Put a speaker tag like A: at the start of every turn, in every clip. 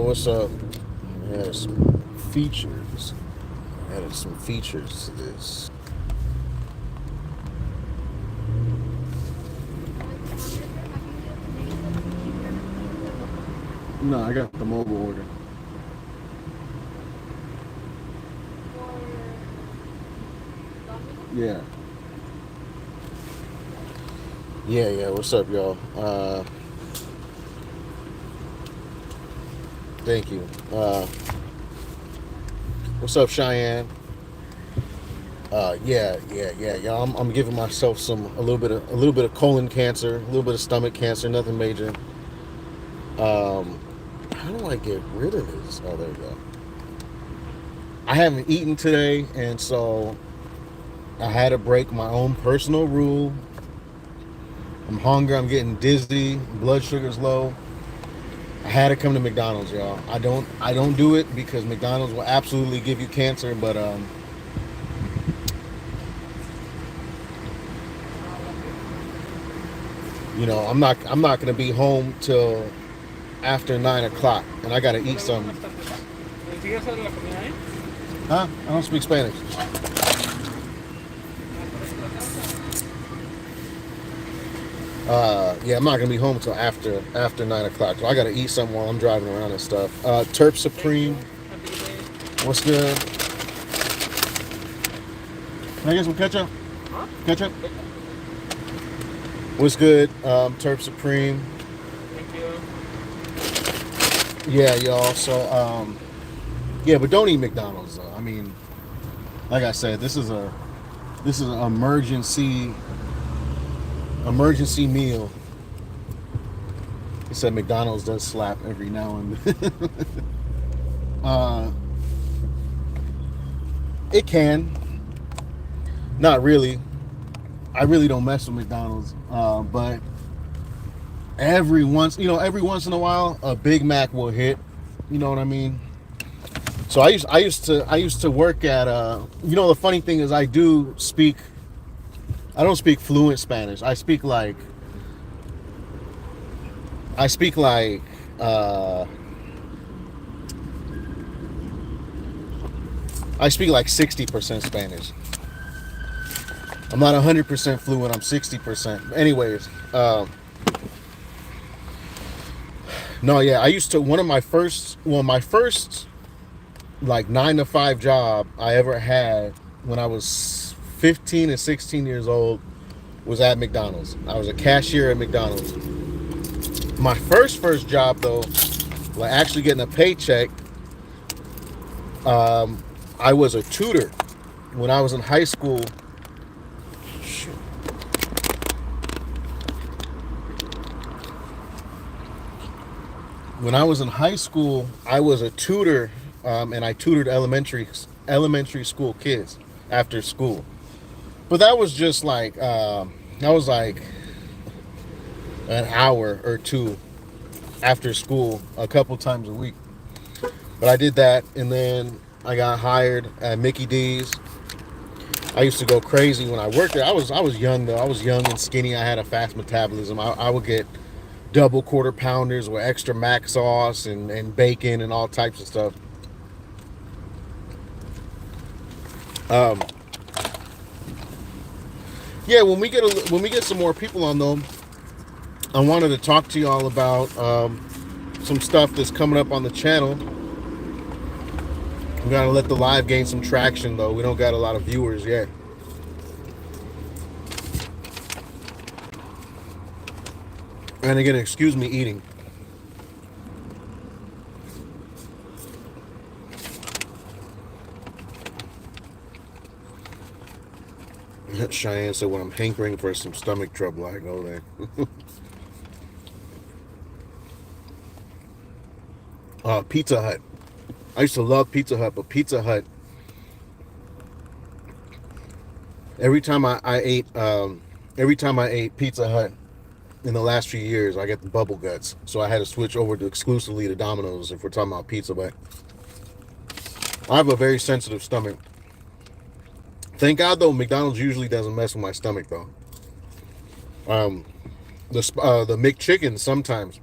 A: what's up? Yeah, some features. Added some features to this. No, I got the mobile order. Yeah. Yeah. What's up, y'all? Thank you. What's up, Cheyenne? Yeah. Y'all, I'm giving myself a little bit of colon cancer, a little bit of stomach cancer, nothing major. Um, how do I get rid of this? Oh, there we go. I haven't eaten today, and so I had to break my own personal rule. I'm hungry. I'm getting dizzy. Blood sugar's low. I had to come to McDonald's, y'all. I don't do it because McDonald's will absolutely give you cancer, but I'm not gonna be home till after 9 o'clock, and I gotta eat something. Huh? I don't speak Spanish. Yeah, I'm not gonna be home until after 9 o'clock. So I gotta eat something while I'm driving around and stuff. Terp Supreme, what's good? Can I get some ketchup? Ketchup? What's good? Terp Supreme. Yeah, y'all. So yeah, but don't eat McDonald's though. I mean, like I said, this is an emergency meal. He said McDonald's does slap every now and then. uh, it can. Not really. I really don't mess with McDonald's. But every once in a while, a Big Mac will hit. You know what I mean? So I used to work at the funny thing is I don't speak fluent Spanish. I speak like uh I speak like 60% Spanish. I'm not 100% fluent. I'm 60%. Anyways, no, yeah, I used to one of my first like 9 to 5 job I ever had when I was 15 and 16 years old was at McDonald's. I was a cashier at McDonald's. My first job though, like actually getting a paycheck, um, I was a tutor when I was in high school. When I was in high school, I was a tutor, and I tutored elementary school kids after school. But that was like an hour or two after school, a couple times a week. But I did that, and then I got hired at Mickey D's. I used to go crazy when I worked there. I was young though. I was young and skinny. I had a fast metabolism. I would get double quarter pounders with extra mac sauce and bacon and all types of stuff. Um, yeah, when we get some more people on though, I wanted to talk to y'all about some stuff that's coming up on the channel. We gotta let the live gain some traction though. We don't got a lot of viewers yet. And again, excuse me eating. Cheyenne said, when I'm hankering for some stomach trouble, I go there. Pizza Hut. I used to love Pizza Hut, but Pizza Hut, every time I ate Pizza Hut in the last few years, I get the bubble guts. So I had to switch over to exclusively to Domino's if we're talking about pizza. But I have a very sensitive stomach. Thank God though, McDonald's usually doesn't mess with my stomach though. Um, the McChickens sometimes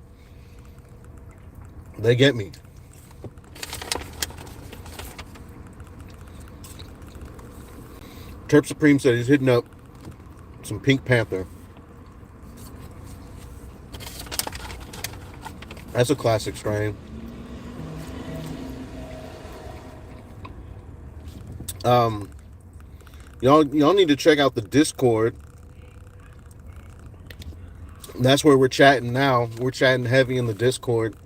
A: they get me. Terp Supreme said he's hitting up some Pink Panther. That's a classic strain. Um, y'all need to check out the Discord. That's where we're chatting now. We're chatting heavy in the Discord.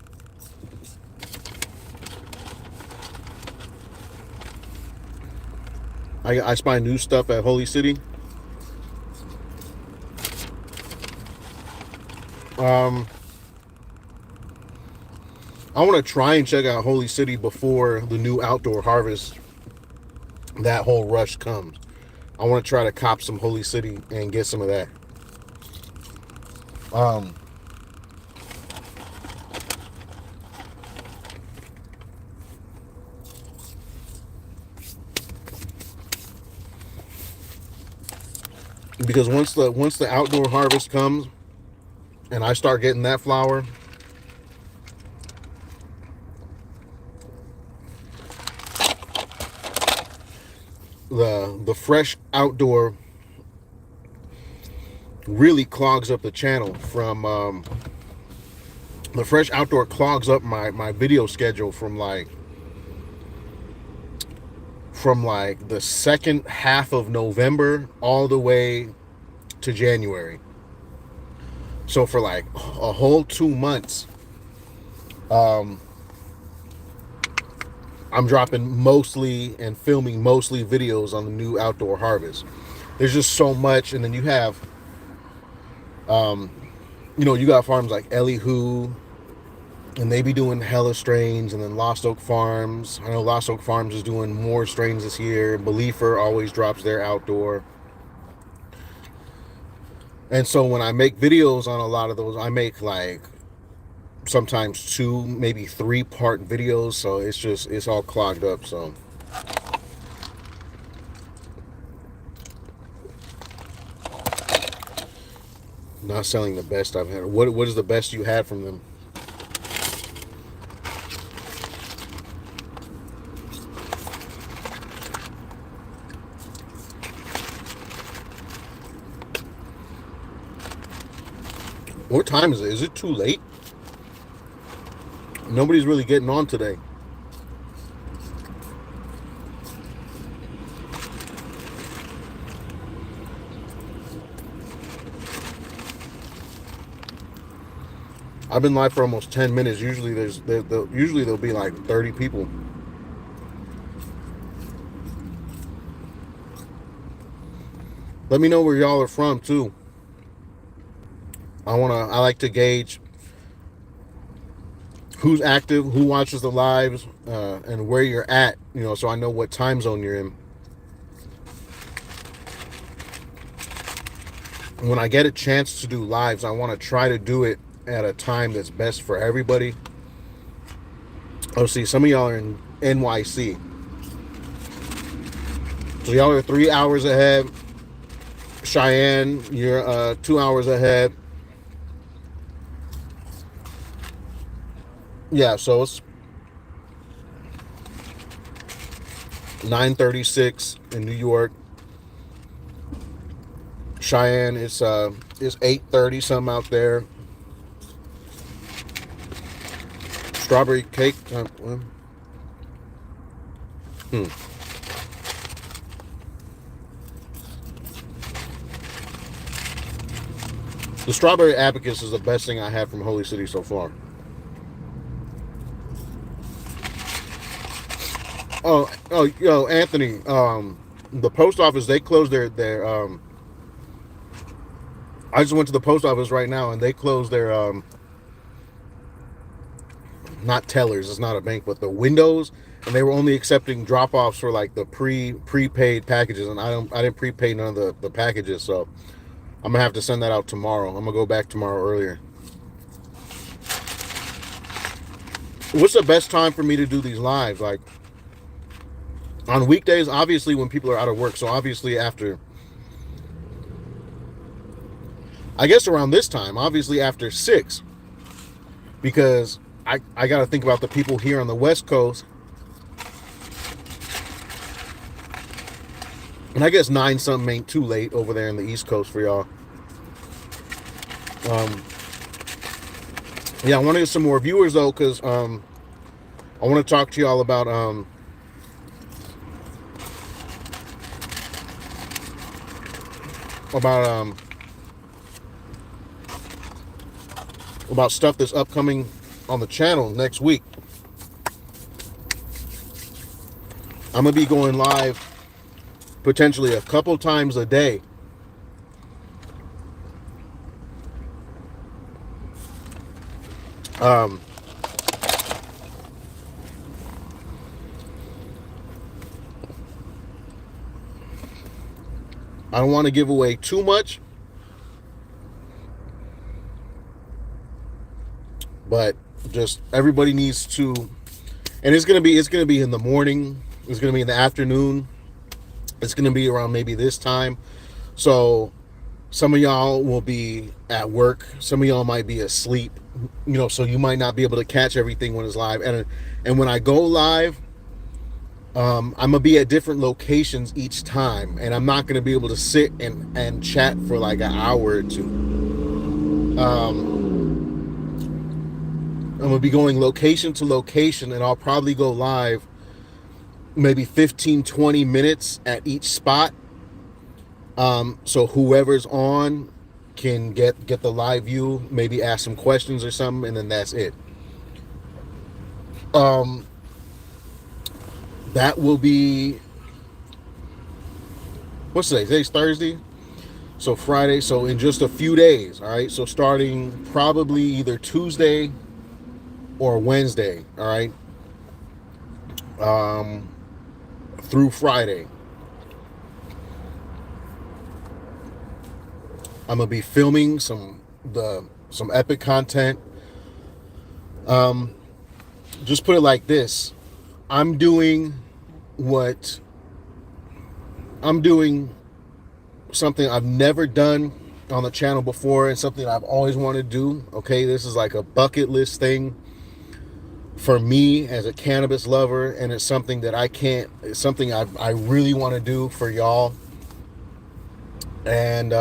A: I spy new stuff at Holy City. I want to try and check out Holy City before the new outdoor harvest, that whole rush comes. I want to try to cop some Holy City and get some of that. Because once the outdoor harvest comes and I start getting that flower, the fresh outdoor really clogs up the channel. From the fresh outdoor clogs up my video schedule from like the second half of November all the way to January. So for like a whole 2 months, I'm dropping mostly and filming mostly videos on the new outdoor harvest. There's just so much. And then you have, you got farms like Elihu, and they be doing hella strains. And then Lost Oak Farms. I know Lost Oak Farms is doing more strains this year. Beliefer always drops their outdoor. And so when I make videos on a lot of those, I make like sometimes 2, maybe 3-part videos. So it's all clogged up. So not selling the best I've had. What is the best you had from them? What time is it? Is it too late? Nobody's really getting on today. I've been live for almost 10 minutes. Usually there'll be like 30 people. Let me know where y'all are from too. I like to gauge who's active, who watches the lives, and where you're at, so I know what time zone you're in. When I get a chance to do lives, I want to try to do it at a time that's best for everybody. Oh, see, some of y'all are in NYC. So y'all are 3 hours ahead. Cheyenne, you're 2 hours ahead. Yeah, so it's 9:36 in New York. Cheyenne, it's 8:30 something out there. Strawberry cake. The strawberry abacus is the best thing I had from Holy City so far. Yo, Anthony, the post office, they closed their I just went to the post office right now and they closed their not tellers, it's not a bank, but the windows, and they were only accepting drop-offs for like the prepaid packages, and I didn't prepay none of the packages, so I'm gonna have to send that out tomorrow. I'm gonna go back tomorrow earlier. What's the best time for me to do these lives? Like on weekdays, obviously when people are out of work, so obviously after, I guess around this time, obviously after 6, because I got to think about the people here on the West Coast And I guess 9 something ain't too late over there in the East Coast for y'all. Yeah, I want to get some more viewers though, because I want to talk to y'all about about stuff that's upcoming on the channel next week. I'm gonna be going live potentially a couple times a day. I don't want to give away too much, but just everybody needs to, and it's gonna be in the morning, it's gonna be in the afternoon, it's gonna be around maybe this time. So some of y'all will be at work, some of y'all might be asleep, so you might not be able to catch everything when it's live. And when I go live, I'm gonna be at different locations each time, and I'm not gonna be able to sit and chat for like an hour or two. I'm gonna be going location to location, and I'll probably go live maybe 15-20 minutes at each spot, so whoever's on can get the live view, maybe ask some questions or something, and then that's it. That will be, what's today? Today's Thursday, so Friday. So in just a few days, all right. So starting probably either Tuesday or Wednesday, all right, through Friday, I'm gonna be filming some epic content. Just put it like this: I'm doing something I've never done on the channel before, and something I've always wanted to do. Okay, this is like a bucket list thing for me as a cannabis lover, and it's something that it's something I really want to do for y'all. And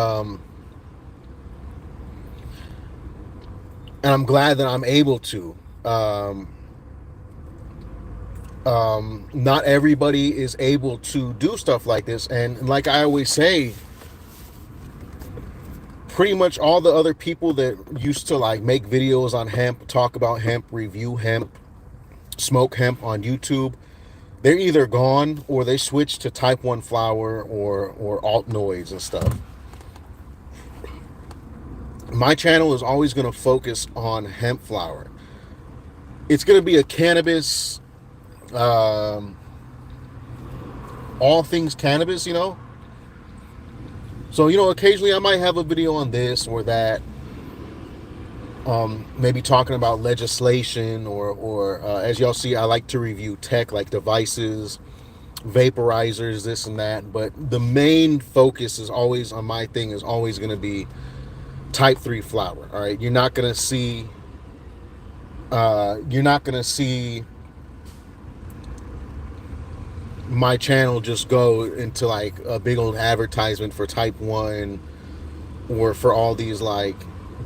A: I'm glad that I'm able to. Not everybody is able to do stuff like this, and like I always say, pretty much all the other people that used to like make videos on hemp, talk about hemp, review hemp, smoke hemp on YouTube, they're either gone or they switched to type 1 flower or altnoids and stuff. My channel is always going to focus on hemp flower. It's going to be a cannabis, all things cannabis, So, occasionally I might have a video on this or that, maybe talking about legislation or as y'all see, I like to review tech, like devices, vaporizers, this and that. But the main focus is always on my thing is always going to be type 3 flower. All right, you're not going to see my channel just go into like a big old advertisement for type 1 or for all these like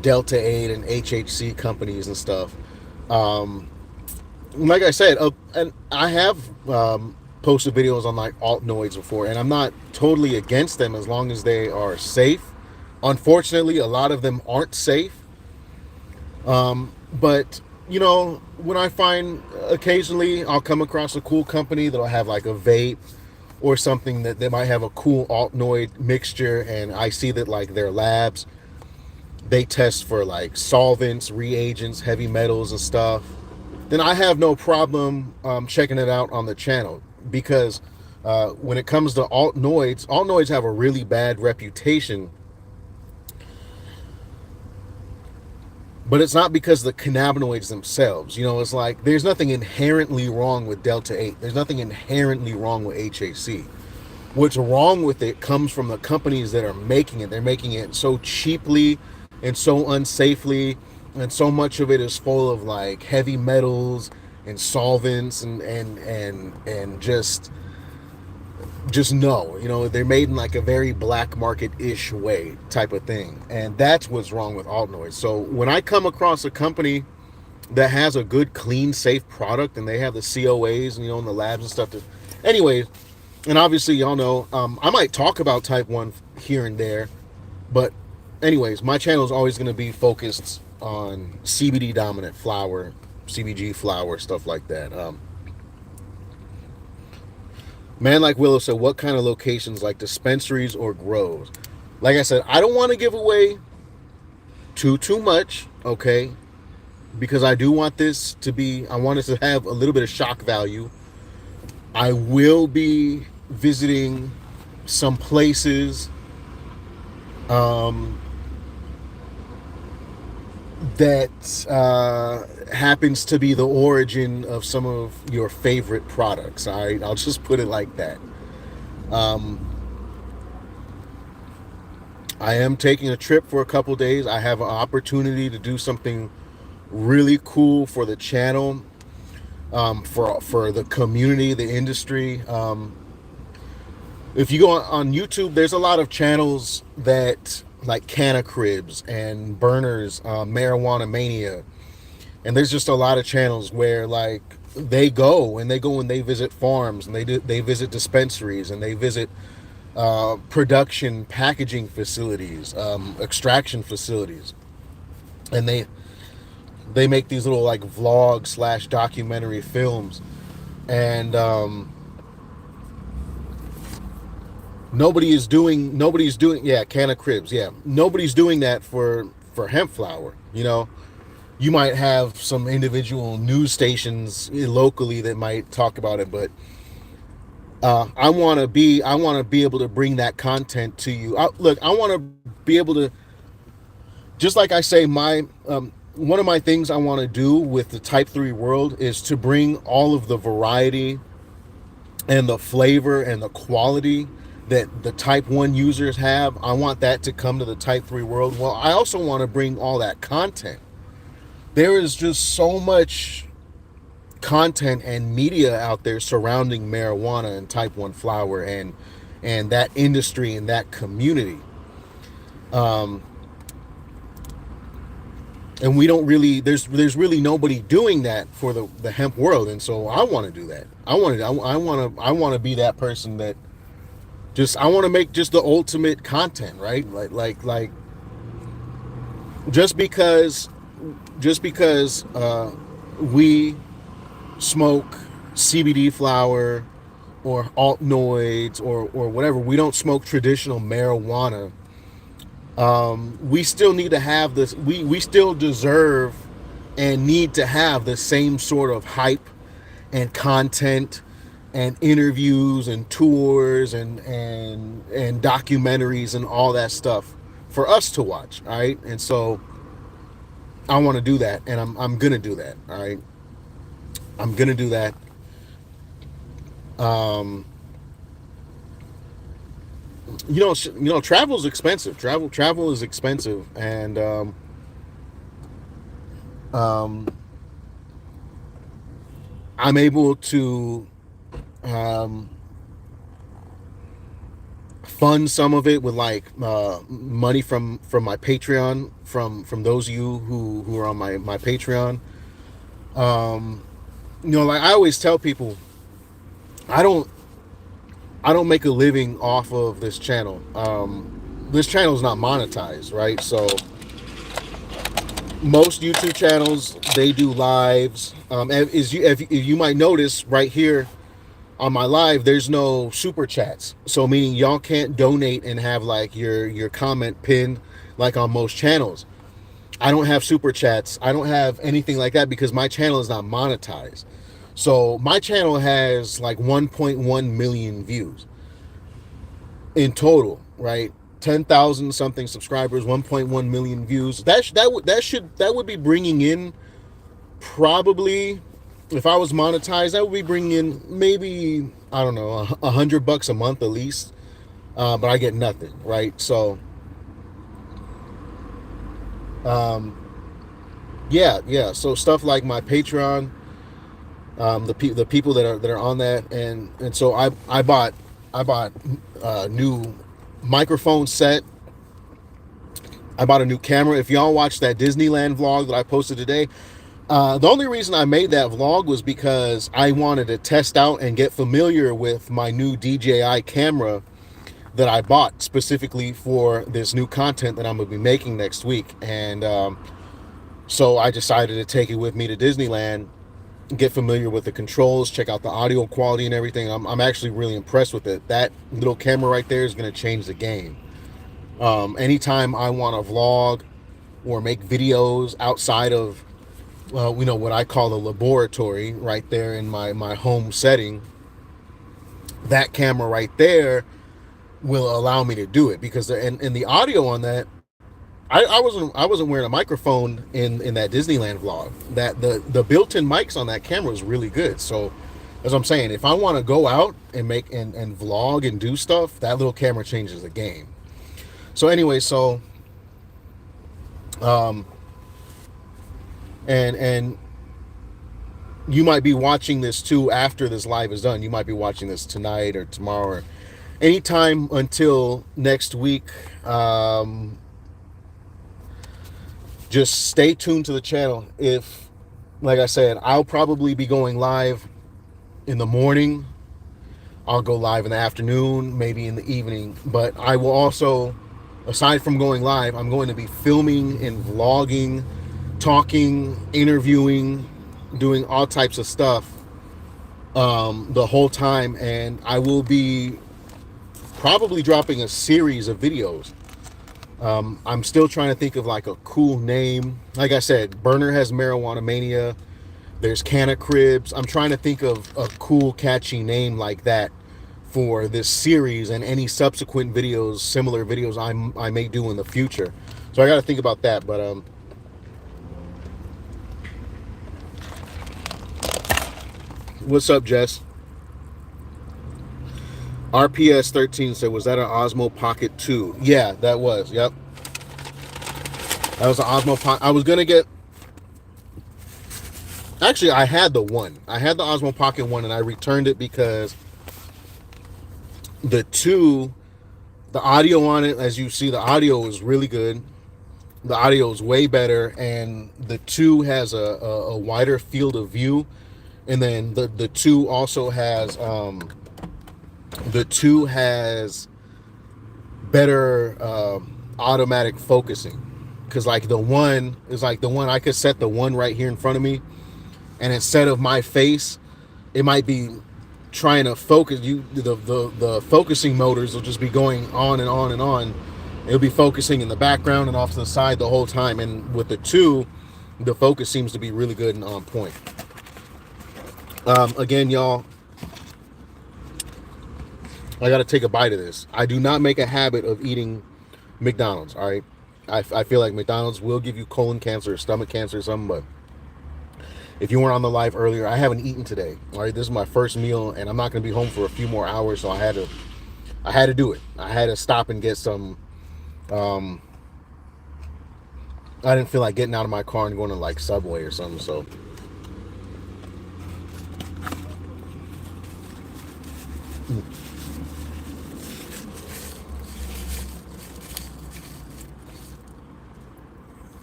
A: Delta 8 and HHC companies and stuff. Like I said, and I have posted videos on like altnoids before, and I'm not totally against them as long as they are safe. Unfortunately, a lot of them aren't safe. But when I find, occasionally I'll come across a cool company that'll have like a vape or something that they might have a cool altnoid mixture, and I see that like their labs, they test for like solvents, reagents, heavy metals and stuff, then I have no problem checking it out on the channel. Because when it comes to altnoids have a really bad reputation. But it's not because of the cannabinoids themselves. It's like there's nothing inherently wrong with Delta 8. There's nothing inherently wrong with HAC. What's wrong with it comes from the companies that are making it. They're making it so cheaply and so unsafely, and so much of it is full of like heavy metals and solvents and just just no, they're made in like a very black market-ish way type of thing. And that's what's wrong with alt noise. So when I come across a company that has a good, clean, safe product, and they have the COAs, and in the labs and stuff. Anyways, and obviously, y'all know, I might talk about Type One here and there, but anyways, my channel is always going to be focused on CBD dominant flower, CBG flower, stuff like that. Man like Willow said, what kind of locations, like dispensaries or grows? Like I said, I don't want to give away too much, okay? Because I do want this to be, I want it to have a little bit of shock value. I will be visiting some places that happens to be the origin of some of your favorite products. I'll just put it like that. I am taking a trip for a couple days. I have an opportunity to do something really cool for the channel, for the community, the industry. If you go on YouTube, there's a lot of channels that, like Cannabis and Burners, Marijuana Mania, and there's just a lot of channels where like they go and they visit farms, and they visit dispensaries, and they visit production packaging facilities, extraction facilities, and they make these little like vlog / documentary films, and nobody's doing Canna Cribs, nobody's doing that for hemp flower. You might have some individual news stations locally that might talk about it, but I want to be able to bring that content to you. I want to be able to, just like I say, my one of my things I want to do with the Type 3 world is to bring all of the variety and the flavor and the quality that the Type 1 users have. I want that to come to the Type 3 world. Well, I also want to bring all that content. There is just so much content and media out there surrounding marijuana and Type 1 flower and that industry and that community. And we don't really, there's really nobody doing that for the hemp world. And so I want to do that. I want to be that person that I want to make just the ultimate content, right? Like just because we smoke CBD flower or altnoids or whatever, we don't smoke traditional marijuana. We still need to have this. We still deserve and need to have the same sort of hype and content and interviews and tours and documentaries and all that stuff for us to watch. All right. And so I want to do that, and I'm going to do that. All right. I'm going to do that. Travel is expensive. Travel is expensive, and I'm able to fund some of it with like money from my Patreon, from those of you who are on my Patreon. Like I always tell people, I don't make a living off of this channel. This channel is not monetized, right? So most YouTube channels, they do lives. If you might notice right here on my live, there's no super chats. So meaning y'all can't donate and have like your comment pinned like on most channels. I don't have super chats. I don't have anything like that because my channel is not monetized. So my channel has like 1.1 million views in total, right? 10,000 something subscribers, 1.1 million views. That would be bringing in, probably, if I was monetized, that would be bringing in maybe, I don't know, $100 a month at least. But I get nothing, right? So yeah. So stuff like my Patreon, the people that are on that, and so I bought I bought a new microphone set. I bought a new camera. If y'all watched that Disneyland vlog that I posted today, the only reason I made that vlog was because I wanted to test out and get familiar with my new DJI camera that I bought specifically for this new content that I'm going to be making next week. And so I decided to take it with me to Disneyland, get familiar with the controls, check out the audio quality and everything. I'm actually really impressed with it. That little camera right there is going to change the game. Anytime I want to vlog or make videos outside of, well, what I call a laboratory right there in my home setting, that camera right there will allow me to do it, because and the audio on that, I wasn't wearing a microphone in that Disneyland vlog. That the built-in mics on that camera is really good. So as I'm saying, if I want to go out and make and vlog and do stuff, that little camera changes the game. So anyway, um and you might be watching this too after this live is done. You might be watching this tonight or tomorrow or anytime until next week. Just stay tuned to the channel. If, like I said, I'll probably be going live in the morning. I'll go live in the afternoon, maybe in the evening. But I will also, aside from going live, I'm going to be filming and vlogging, talking, interviewing, doing all types of stuff the whole time. And I will be probably dropping a series of videos. I'm still trying to think of like a cool name. Like I said, Burner has Marijuana Mania. There's Canna Cribs. I'm trying to think of a cool, catchy name like that for this series and any subsequent videos, similar videos I may do in the future. So I got to think about that. But what's up, Jess? RPS 13 said, was that an Osmo Pocket 2? Yeah, that was. Yep. That was an Osmo Pocket. I was going to get... Actually, I had the one. I had the Osmo Pocket 1, and I returned it because the 2, the audio on it, as you see, the audio is really good. The audio is way better, and the 2 has a wider field of view. And then the 2 also has... the 2 has better automatic focusing, because like the 1 is like the one I could set the 1 right here in front of me, and instead of my face, it might be trying to focus you. The focusing motors will just be going on and on and on. It'll be focusing in the background and off to the side the whole time. And with the 2, the focus seems to be really good and on point. Again, y'all, I got to take a bite of this. I do not make a habit of eating McDonald's, all right? I feel like McDonald's will give you colon cancer or stomach cancer or something, but if you weren't on the live earlier, I haven't eaten today, all right? This is my first meal, and I'm not going to be home for a few more hours, so I had to do it. I had to stop and get some, I didn't feel like getting out of my car and going to, like, Subway or something, so...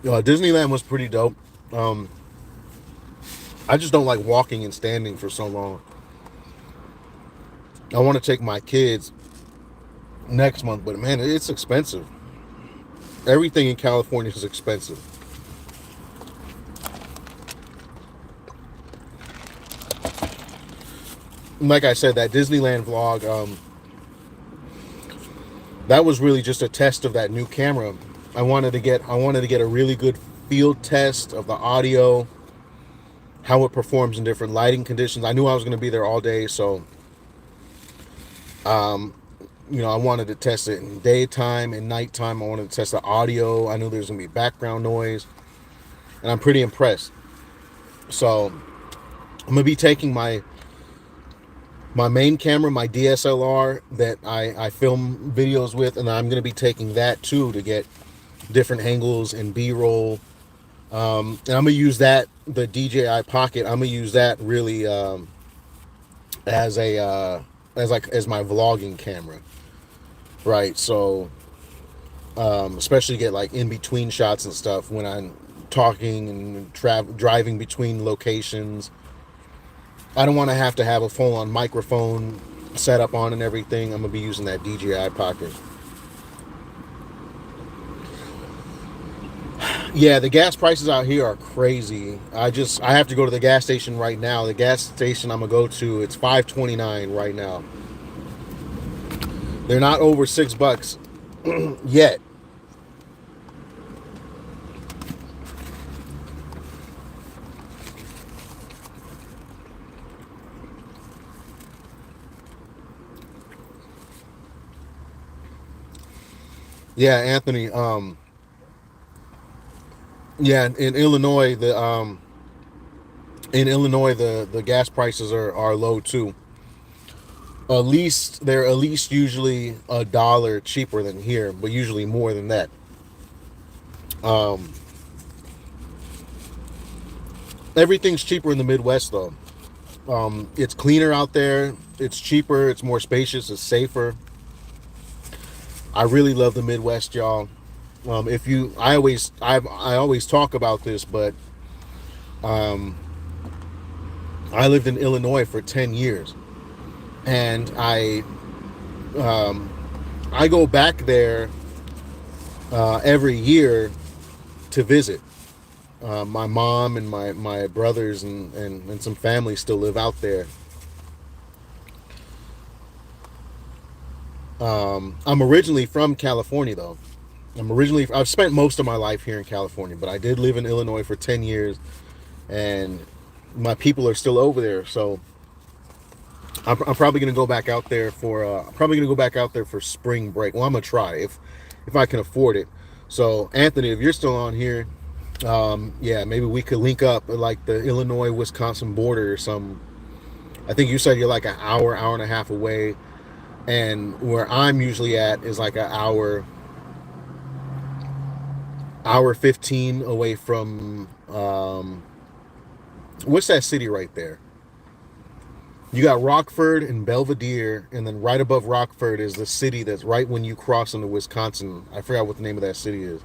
A: Disneyland was pretty dope. I just don't like walking and standing for so long. I want to take my kids next month, but man, it's expensive. Everything in California is expensive. Like I said, that Disneyland vlog, that was really just a test of that new camera. I wanted to get a really good field test of the audio, how it performs in different lighting conditions. I knew I was going to be there all day, so I wanted to test it in daytime and nighttime. I wanted to test the audio. I knew there was going to be background noise, and I'm pretty impressed. So I'm going to be taking my main camera, my DSLR that I film videos with, and I'm going to be taking that too to get different angles and B-roll. And I'm going to use that, the DJI Pocket, I'm going to use that really as a as my vlogging camera, right? So especially get like in between shots and stuff when I'm talking and driving between locations. I don't want to have a full on microphone set up on and everything. I'm gonna be using that DJI Pocket. Yeah, the gas prices out here are crazy. I have to go to the gas station right now. The gas station I'm gonna go to, it's $5.29 right now. They're not over $6 yet. Yeah, Anthony. Yeah, in Illinois the gas prices are low too. At least they're at least usually $1 cheaper than here, but usually more than that. Um, Everything's cheaper in the Midwest though. It's cleaner out there. It's cheaper. It's more spacious. It's safer. I really love the Midwest, y'all. If you, I always talk about this, but um, I lived in Illinois for 10 years, and um, I go back there every year to visit. My mom and my brothers and some family still live out there. I'm originally from California, though. I've spent most of my life here in California, but I did live in Illinois for 10 years, and my people are still over there. So I'm probably gonna go back out there for spring break. Well, I'm gonna try if I can afford it. So Anthony, if you're still on here, yeah, maybe we could link up at like the Illinois Wisconsin border or some. I think you said you're like an hour and a half away, and where I'm usually at is like an hour 15 away from what's that city right there? You got Rockford and Belvedere, and then right above Rockford is the city that's right when you cross into Wisconsin. I forgot what the name of that city is.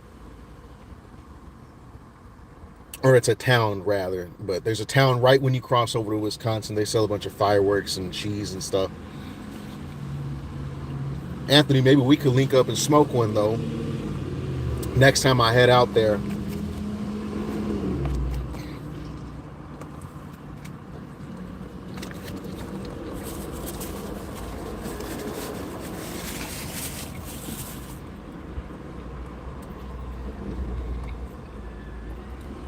A: Or it's a town rather, but there's a town right when you cross over to Wisconsin. They sell a bunch of fireworks and cheese and stuff. Anthony, maybe we could link up and smoke one though next time I head out there.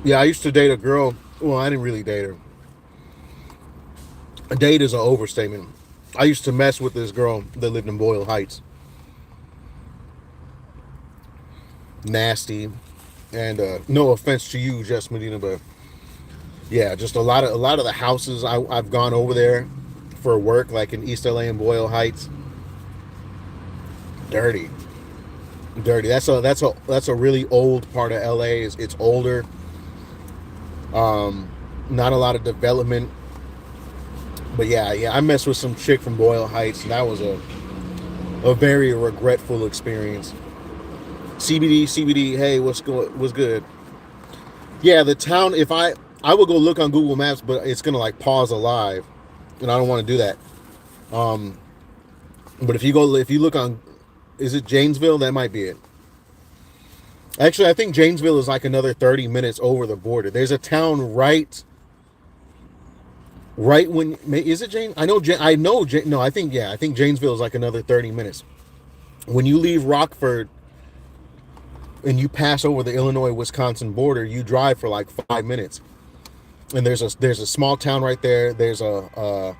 A: Yeah, I used to date a girl. Well, I didn't really date her. A date is an overstatement. I used to mess with this girl that lived in Boyle Heights. Nasty, and no offense to you, Jess Medina, but yeah, just a lot of the houses I've gone over there for work, like in East LA and Boyle Heights, dirty, dirty. That's a really old part of LA. It's older. Not a lot of development. But yeah, I messed with some chick from Boyle Heights, and that was a very regretful experience. CBD. Hey, what's good? Yeah, the town. If I will go look on Google Maps, but it's gonna like pause a live, and I don't want to do that. But if you look on, is it Janesville? That might be it. Actually, I think Janesville is like another 30 minutes over the border. There's a town right when is it Jane? I know. No, I think Janesville is like another 30 minutes. When you leave Rockford and you pass over the Illinois-Wisconsin border, you drive for like 5 minutes, and there's a small town right there. There's a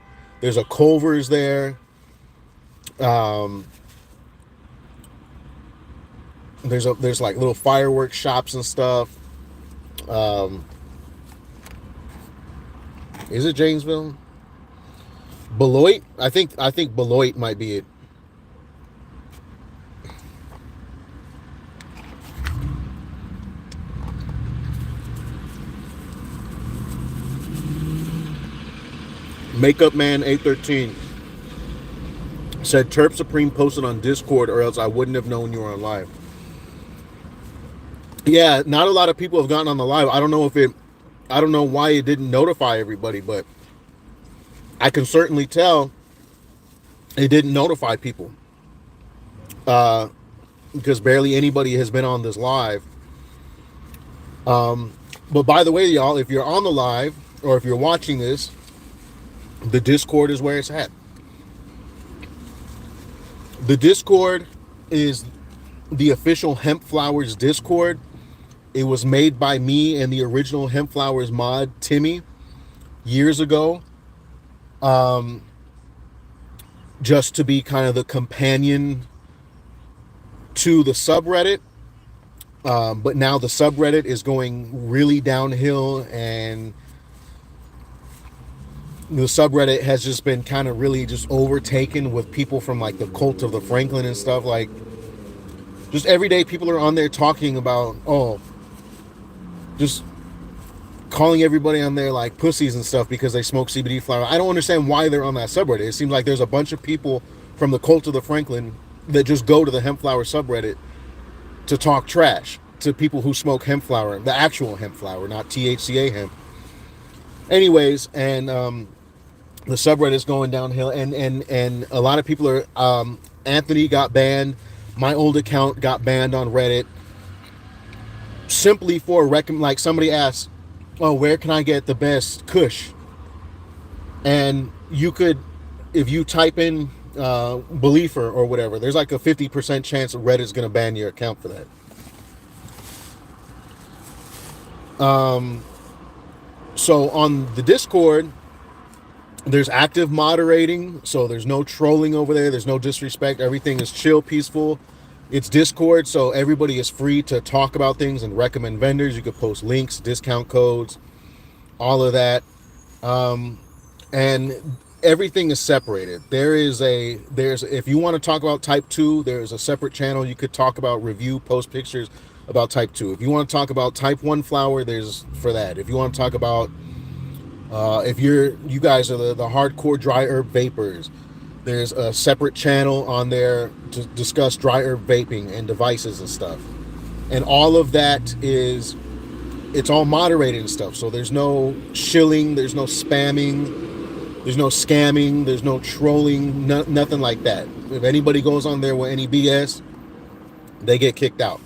A: Culver's there. There's like little fireworks shops and stuff. Is it Janesville? Beloit? I think Beloit might be it. Makeup Man 813. Said Terp Supreme posted on Discord, or else I wouldn't have known you were on live. Yeah, not a lot of people have gotten on the live. I don't know if it, I don't know why it didn't notify everybody, but I can certainly tell it didn't notify people. Because barely anybody has been on this live. But by the way, y'all, if you're on the live or if you're watching this, the Discord is where it's at. The Discord is the official Hemp Flowers Discord. It was made by me and the original Hemp Flowers mod, Timmy, years ago. Just to be kind of the companion to the subreddit. But now the subreddit is going really downhill, and the subreddit has just been kind of really just overtaken with people from like the cult of the Franklin and stuff. Like, just every day people are on there talking about, just calling everybody on there like pussies and stuff because they smoke CBD flower. I don't understand why they're on that subreddit. It seems like there's a bunch of people from the cult of the Franklin that just go to the hemp flower subreddit to talk trash to people who smoke hemp flower, the actual hemp flower, not THCA hemp. Anyways, and the subreddit is going downhill, and a lot of people are. Anthony got banned. My old account got banned on Reddit simply for like somebody asked, "Oh, where can I get the best Kush?" And you could, if you type in Beliefer or whatever, there's like a 50% chance Reddit's gonna ban your account for that. So on the Discord, there's active moderating, so there's no trolling over there, there's no disrespect, everything is chill, peaceful. It's Discord, so everybody is free to talk about things and recommend vendors. You could post links, discount codes, all of that. And everything is separated. There's if you want to talk about type 2, there's a separate channel. You could talk about review, post pictures about type 2. If you want to talk about type 1 flower, there's for that. If you want to talk about if you guys are the hardcore dry herb vapors, there's a separate channel on there to discuss dry herb vaping and devices and stuff. And all of that it's all moderated and stuff. So there's no shilling, there's no spamming, there's no scamming, there's no trolling, nothing like that. If anybody goes on there with any BS, they get kicked out.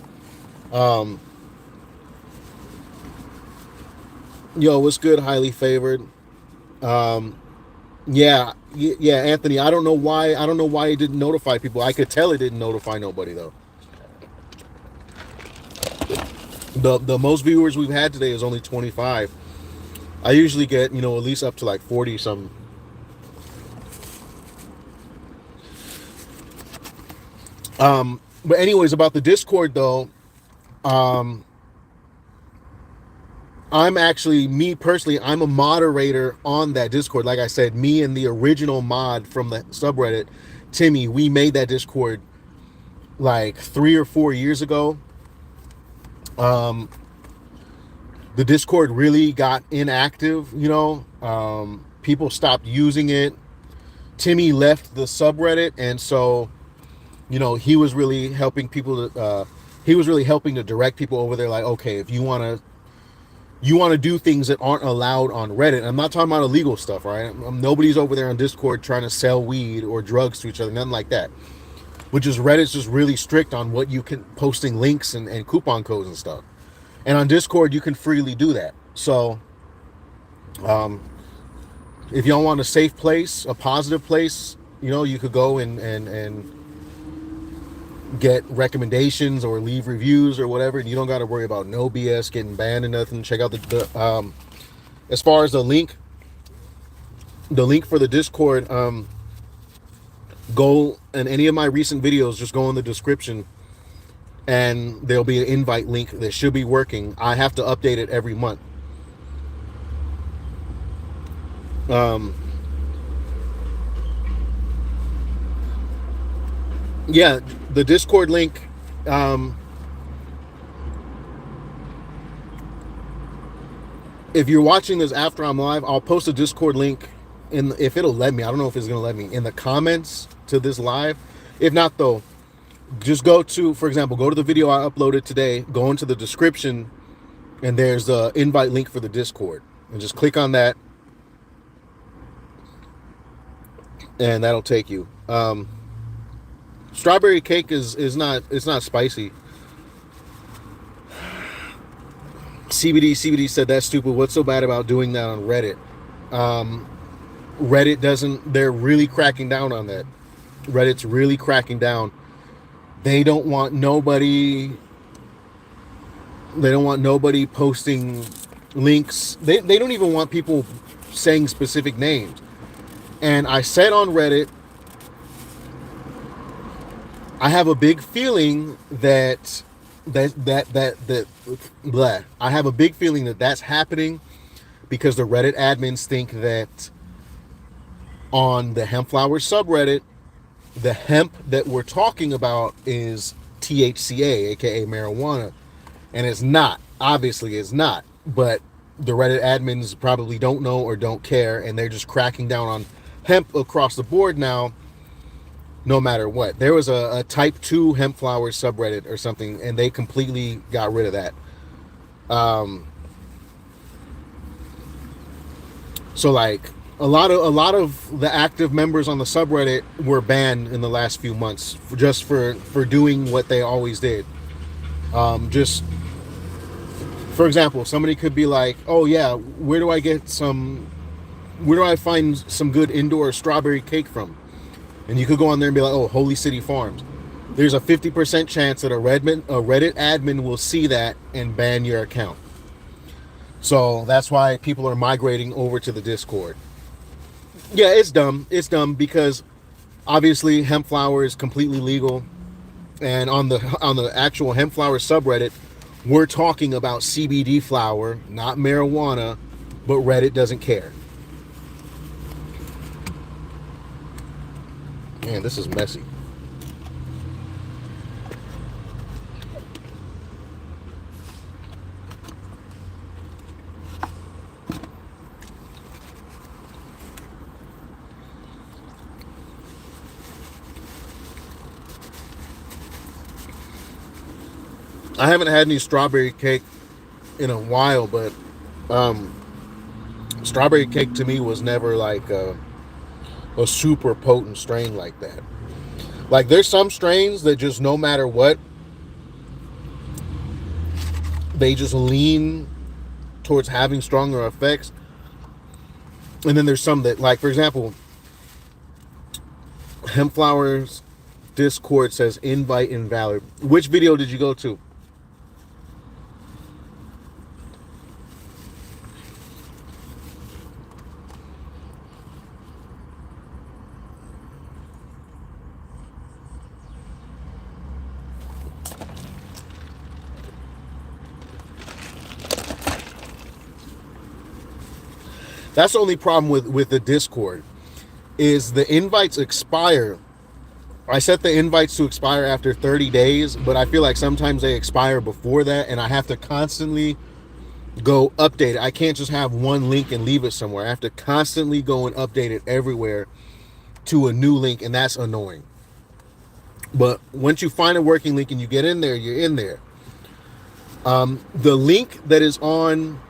A: Yo, what's good? Highly favored. Yeah, Anthony. I don't know why it didn't notify people. I could tell it didn't notify nobody though. The most viewers we've had today is only 25. I usually get, at least up to like 40 something. But anyways, about the Discord though, I'm actually, me personally, I'm a moderator on that Discord. Like I said, me and the original mod from the subreddit, Timmy, we made that Discord like 3 or 4 years ago. The Discord really got inactive, people stopped using it. Timmy left the subreddit, and so, he was really helping people to, he was really helping to direct people over there. Like, okay, if you want to do things that aren't allowed on Reddit. I'm not talking about illegal stuff, right? Nobody's over there on Discord trying to sell weed or drugs to each other, nothing like that. Which is, Reddit's just really strict on what you can, posting links and coupon codes and stuff. And on Discord, you can freely do that. So, if y'all want a safe place, a positive place, you could go and get recommendations or leave reviews or whatever, and you don't got to worry about no BS getting banned and nothing. Check out the as far as the link for the Discord, go in any of my recent videos, just go in the description and there'll be an invite link that should be working. I have to update it every month. Yeah, the Discord link, if you're watching this after I'm live, I'll post a Discord link if it'll let me. I don't know if it's gonna let me in the comments to this live. If not, though, just go to, for example, go to the video I uploaded today, go into the description, and there's the invite link for the Discord. And just click on that, and that'll take you. Strawberry cake is not, it's not spicy. CBD said, that's stupid. What's so bad about doing that on Reddit? Reddit doesn't, they're really cracking down on that. Reddit's really cracking down. They don't want nobody posting links. They don't even want people saying specific names. And I said on Reddit, I have a big feeling that I have a big feeling that that's happening because the Reddit admins think that on the hemp flower subreddit, the hemp that we're talking about is THCA, aka marijuana, and it's not. Obviously, it's not. But the Reddit admins probably don't know or don't care, and they're just cracking down on hemp across the board now, no matter what. There was a type 2 hemp flower subreddit or something, and they completely got rid of that. So like a lot of the active members on the subreddit were banned in the last few months just for doing what they always did. Just for example, somebody could be like, oh yeah, where do I find some good indoor strawberry cake from? And you could go on there and be like, oh, Holy City Farms. There's a 50% chance that a Reddit admin will see that and ban your account. So that's why people are migrating over to the Discord. Yeah, it's dumb. It's dumb because obviously hemp flower is completely legal, and on the actual hemp flower subreddit, we're talking about CBD flower, not marijuana, but Reddit doesn't care. Man, this is messy. I haven't had any strawberry cake in a while, but strawberry cake to me was never like a super potent strain like that. Like there's some strains that just no matter what, they just lean towards having stronger effects. And then there's some that, like for example, hemp flowers Discord says invite invalid. Which video did you go to? That's the only problem with the Discord is the invites expire. I set the invites to expire after 30 days, but I feel like sometimes they expire before that, and I have to constantly go update it. I can't just have one link and leave it somewhere. I have to constantly go and update it everywhere to a new link, and that's annoying. But once you find a working link and you get in there, you're in there. The link that is on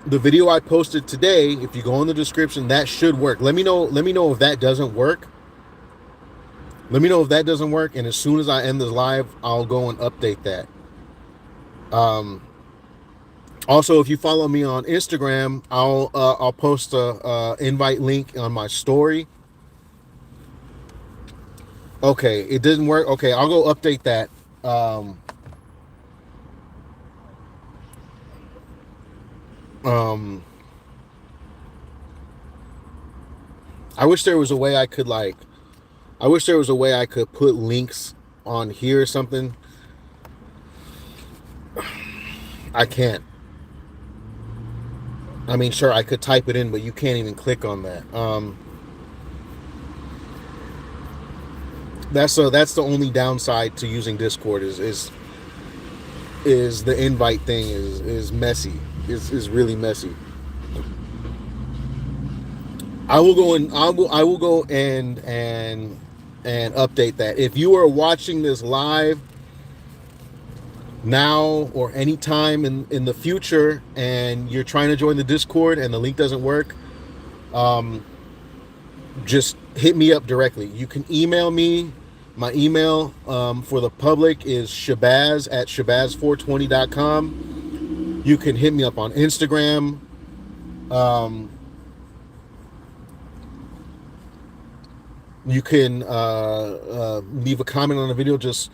A: the video I posted today, if you go in the description, that should work. Let me know if that doesn't work. Let me know if that doesn't work, and as soon as I end this live, I'll go and update that. Also, if you follow me on Instagram, I'll post a invite link on my story. Okay, it didn't work. Okay, I'll go update that. I wish there was a way I could put links on here or something. I can't. I mean, sure, I could type it in, but you can't even click on that. That's the only downside to using Discord is the invite thing is messy. Is really messy. I will go and and update that. If you are watching this live now or anytime in the future and you're trying to join the Discord and the link doesn't work, just hit me up directly. You can email me. My email for the public is shabazz@shabazz420.com. You can hit me up on Instagram. You can leave a comment on the video. Just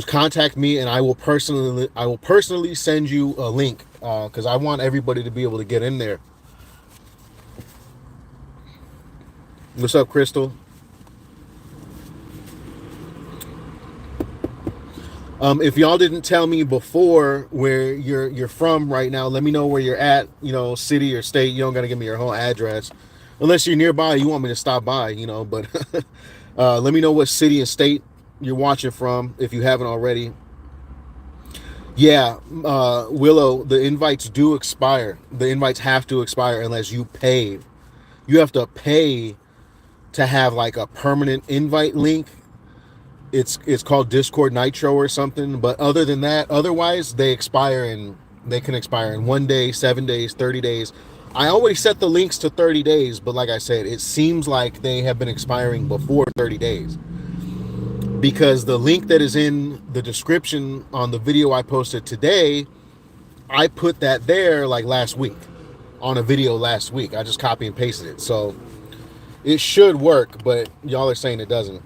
A: contact me, and I will personally send you a link because I want everybody to be able to get in there. What's up, Crystal? If y'all didn't tell me before where you're from right now, let me know where you're at. You know, city or state. You don't gotta give me your whole address, unless you're nearby. You want me to stop by, you know. But let me know what city and state you're watching from if you haven't already. Yeah, Willow, the invites do expire. The invites have to expire unless you pay. You have to pay to have like a permanent invite link. It's called Discord Nitro or something. But other than that, otherwise they can expire in 1 day, 7 days, 30 days. I always set the links to 30 days, but like I said, it seems like they have been expiring before 30 days. Because the link that is in the description on the video I posted today, I put that there like last week on a video last week. I just copy and pasted it. So it should work, but y'all are saying it doesn't.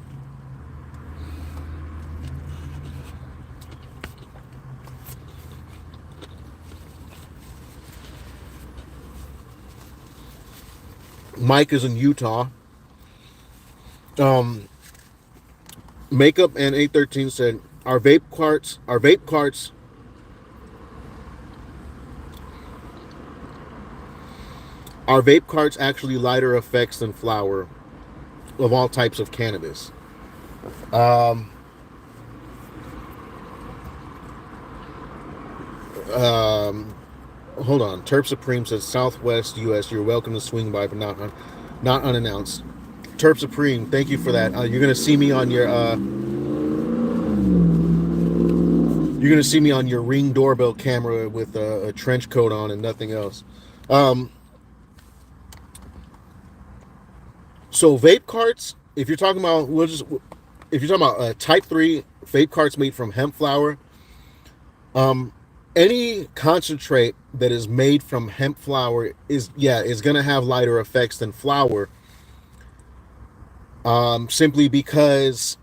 A: Mike is in Utah. Makeup and 813 said our vape carts actually lighter effects than flower of all types of cannabis. Hold on. Terp Supreme says Southwest US. You're welcome to swing by, but not unannounced. Terp Supreme, thank you for that. You're gonna see me on your Ring doorbell camera with a trench coat on and nothing else. So vape carts, if you're talking about type 3 vape carts made from hemp flower, any concentrate that is made from hemp flower is gonna have lighter effects than flower. Simply because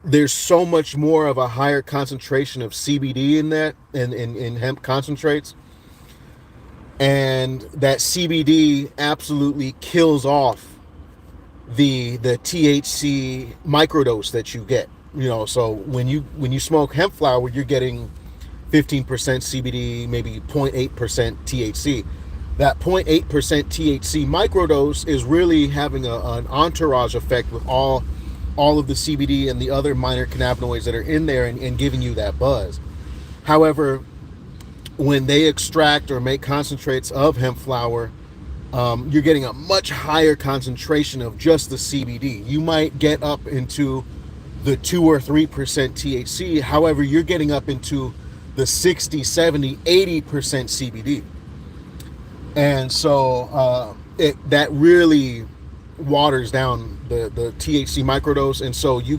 A: there's so much more of a higher concentration of CBD in that in hemp concentrates, and that CBD absolutely kills off the THC microdose that you get. You know, so when you smoke hemp flower, you're getting 15% CBD, maybe 0.8% THC. That 0.8% THC microdose is really having an entourage effect with all of the CBD and the other minor cannabinoids that are in there and giving you that buzz. However, when they extract or make concentrates of hemp flower, you're getting a much higher concentration of just the CBD. You might get up into the 2 or 3% THC. However, you're getting up into the 60, 70, 80% CBD. And so that really waters down the THC microdose. And so you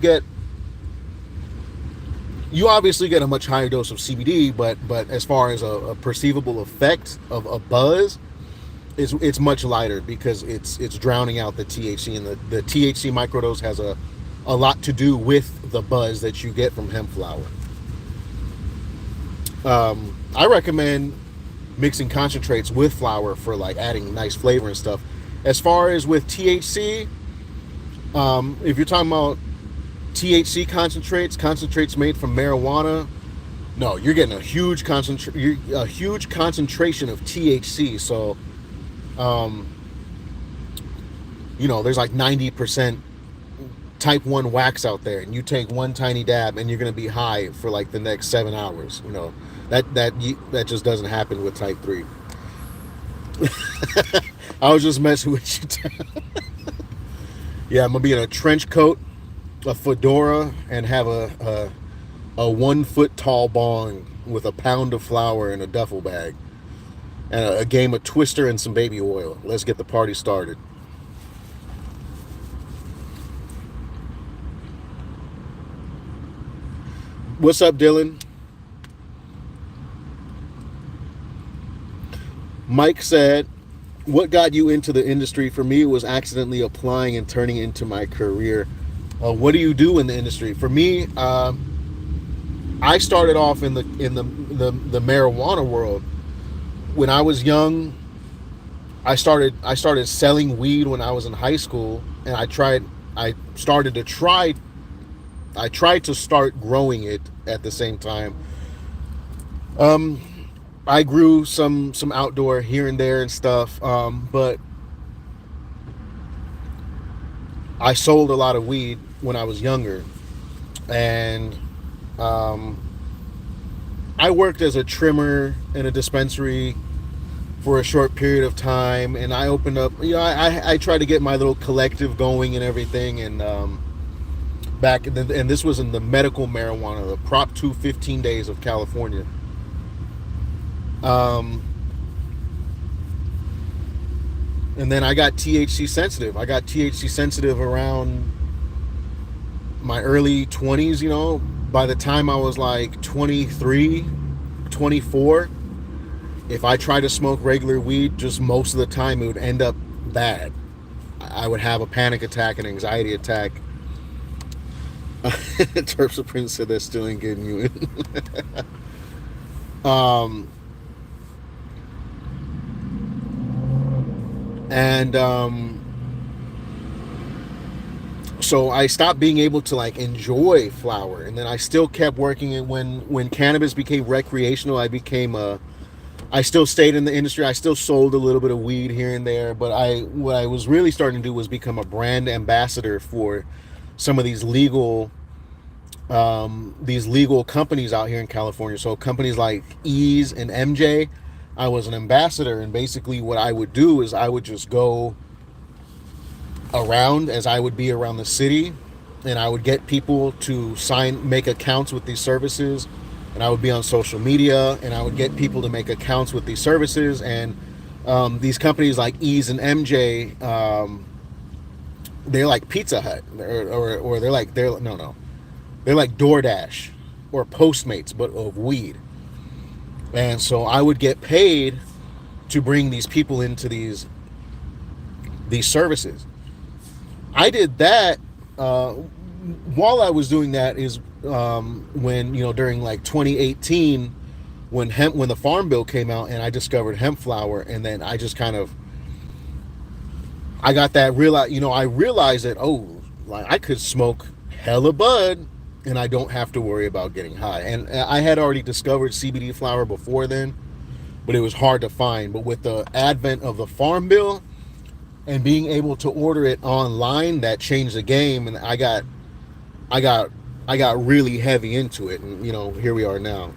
A: obviously get a much higher dose of CBD, but as far as a perceivable effect of a buzz, it's much lighter because it's drowning out the THC, and the THC microdose has a lot to do with the buzz that you get from hemp flower. I recommend mixing concentrates with flower for like adding nice flavor and stuff. As far as with THC, if you're talking about THC concentrates made from marijuana, no, you're getting a huge concentration of THC. So, there's like 90% type 1 wax out there, and you take one tiny dab and you're going to be high for like the next 7 hours. That just doesn't happen with type 3. I was just messing with you. Yeah, I'm gonna be in a trench coat, a fedora, and have a 1 foot tall bong with a pound of flour in a duffel bag, and a game of Twister and some baby oil. Let's get the party started. What's up, Dylan? Mike said, what got you into the industry? For me, it was accidentally applying and turning it into my career. What do you do in the industry? For me, I started off in the marijuana world. When I was young, I started selling weed when I was in high school, and I started to try I tried to start growing it at the same time. Um, I grew some outdoor here and there and stuff, but I sold a lot of weed when I was younger, and um, I worked as a trimmer in a dispensary for a short period of time, and I opened up. I tried to get my little collective going and everything, and and this was in the medical marijuana, the Prop 2 15 days of California. Um, and then I got THC sensitive. I got THC sensitive around my early 20s, by the time I was like 23, 24, if I tried to smoke regular weed, just most of the time it would end up bad. I would have a panic attack, an anxiety attack. Terps of Prince said that still ain't getting you in. And so I stopped being able to like enjoy flower, and then I still kept working. And when cannabis became recreational, I still stayed in the industry. I still sold a little bit of weed here and there, but what I was really starting to do was become a brand ambassador for some of these legal companies out here in California. So companies like Ease and MJ, I was an ambassador, and basically what I would do is I would just go around as I would be around the city, and I would get people to make accounts with these services, and I would be on social media, and I would get people to make accounts with these services. And these companies like Ease and MJ, they're like Pizza Hut, or they're like they're like DoorDash or Postmates, but of weed. And so I would get paid to bring these people into these services. I did that while I was doing that is when during like 2018, when the Farm Bill came out, and I discovered hemp flower, and then I just kind of I got that I realized that, like, I could smoke hella bud and I don't have to worry about getting high. And I had already discovered CBD flower before then, but it was hard to find. But with the advent of the Farm Bill and being able to order it online, that changed the game, and I got really heavy into it, and here we are now.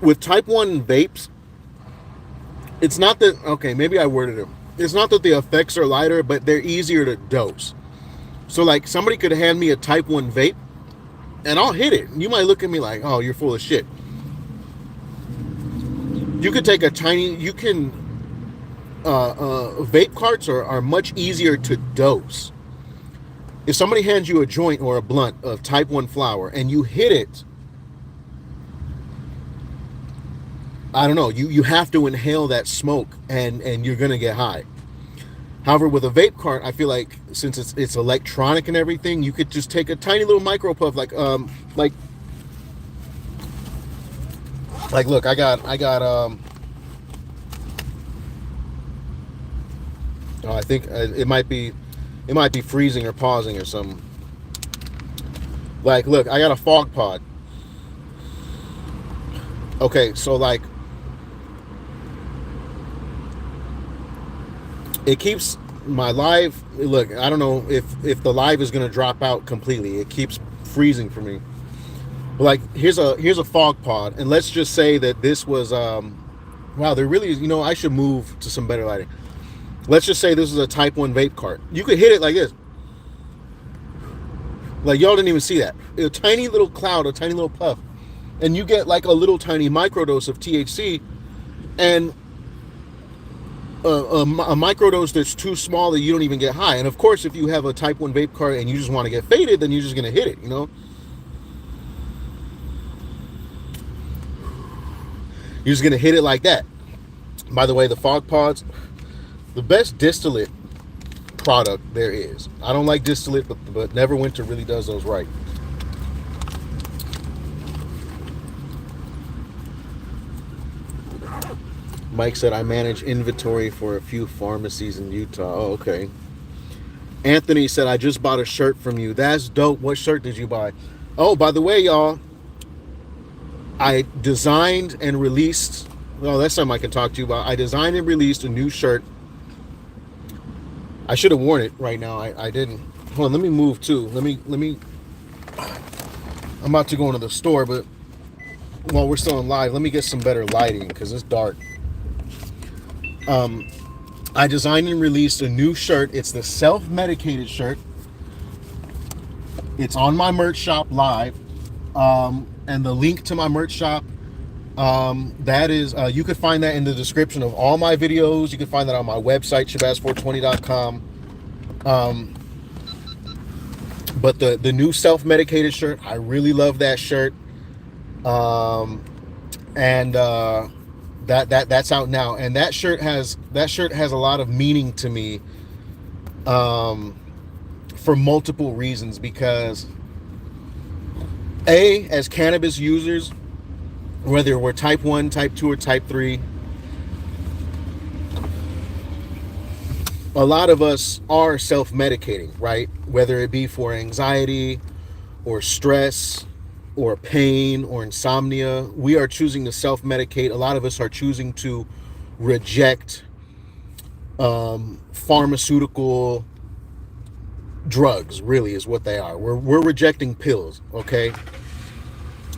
A: With type 1 vapes, it's not that, okay, maybe I worded it. It's not that the effects are lighter, but they're easier to dose. So like somebody could hand me a type 1 vape and I'll hit it. You might look at me like, oh, you're full of shit. You could take vape carts are much easier to dose. If somebody hands you a joint or a blunt of type 1 flower and you hit it, I don't know, you have to inhale that smoke, and you're gonna get high. However, with a vape cart, I feel like since it's electronic and everything, you could just take a tiny little micro puff, like look, I got I think it might be freezing or pausing or something. Like, look, I got a fog pod. Okay, so like it keeps my live. Look, I don't know if the live is going to drop out completely. It keeps freezing for me. But like, here's a fog pod, and let's just say that this was wow. There really is. I should move to some better lighting. Let's just say this is a Type 1 vape cart. You could hit it like this. Like, y'all didn't even see that. A tiny little cloud, a tiny little puff. And you get like a little tiny microdose of THC, and a microdose that's too small that you don't even get high. And of course, if you have a Type 1 vape cart and you just want to get faded, then you're just going to hit it, You're just going to hit it like that. By the way, the fog pods, the best distillate product there is. I don't like distillate, but Neverwinter really does those right. Mike said, I manage inventory for a few pharmacies in Utah. Oh, okay. Anthony said, I just bought a shirt from you. That's dope. What shirt did you buy? Oh, by the way, y'all, I designed and released, well, that's something I can talk to you about. I designed and released a new shirt. I should have worn it right now. I didn't. Hold on, let me move too. Let me. I'm about to go into the store, but while we're still on live, let me get some better lighting because it's dark. I designed and released a new shirt. It's the self-medicated shirt. It's on my merch shop live. And the link to my merch shop, that is, you could find that in the description of all my videos. You can find that on my website, shabazz420.com. But the new self-medicated shirt, I really love that shirt. That's out now, and that shirt has a lot of meaning to me, for multiple reasons. Because as cannabis users, whether we're Type 1, Type 2, or Type 3, a lot of us are self-medicating, right? Whether it be for anxiety or stress or pain or insomnia, we are choosing to self-medicate. A lot of us are choosing to reject pharmaceutical drugs, really is what they are. We're rejecting pills, okay?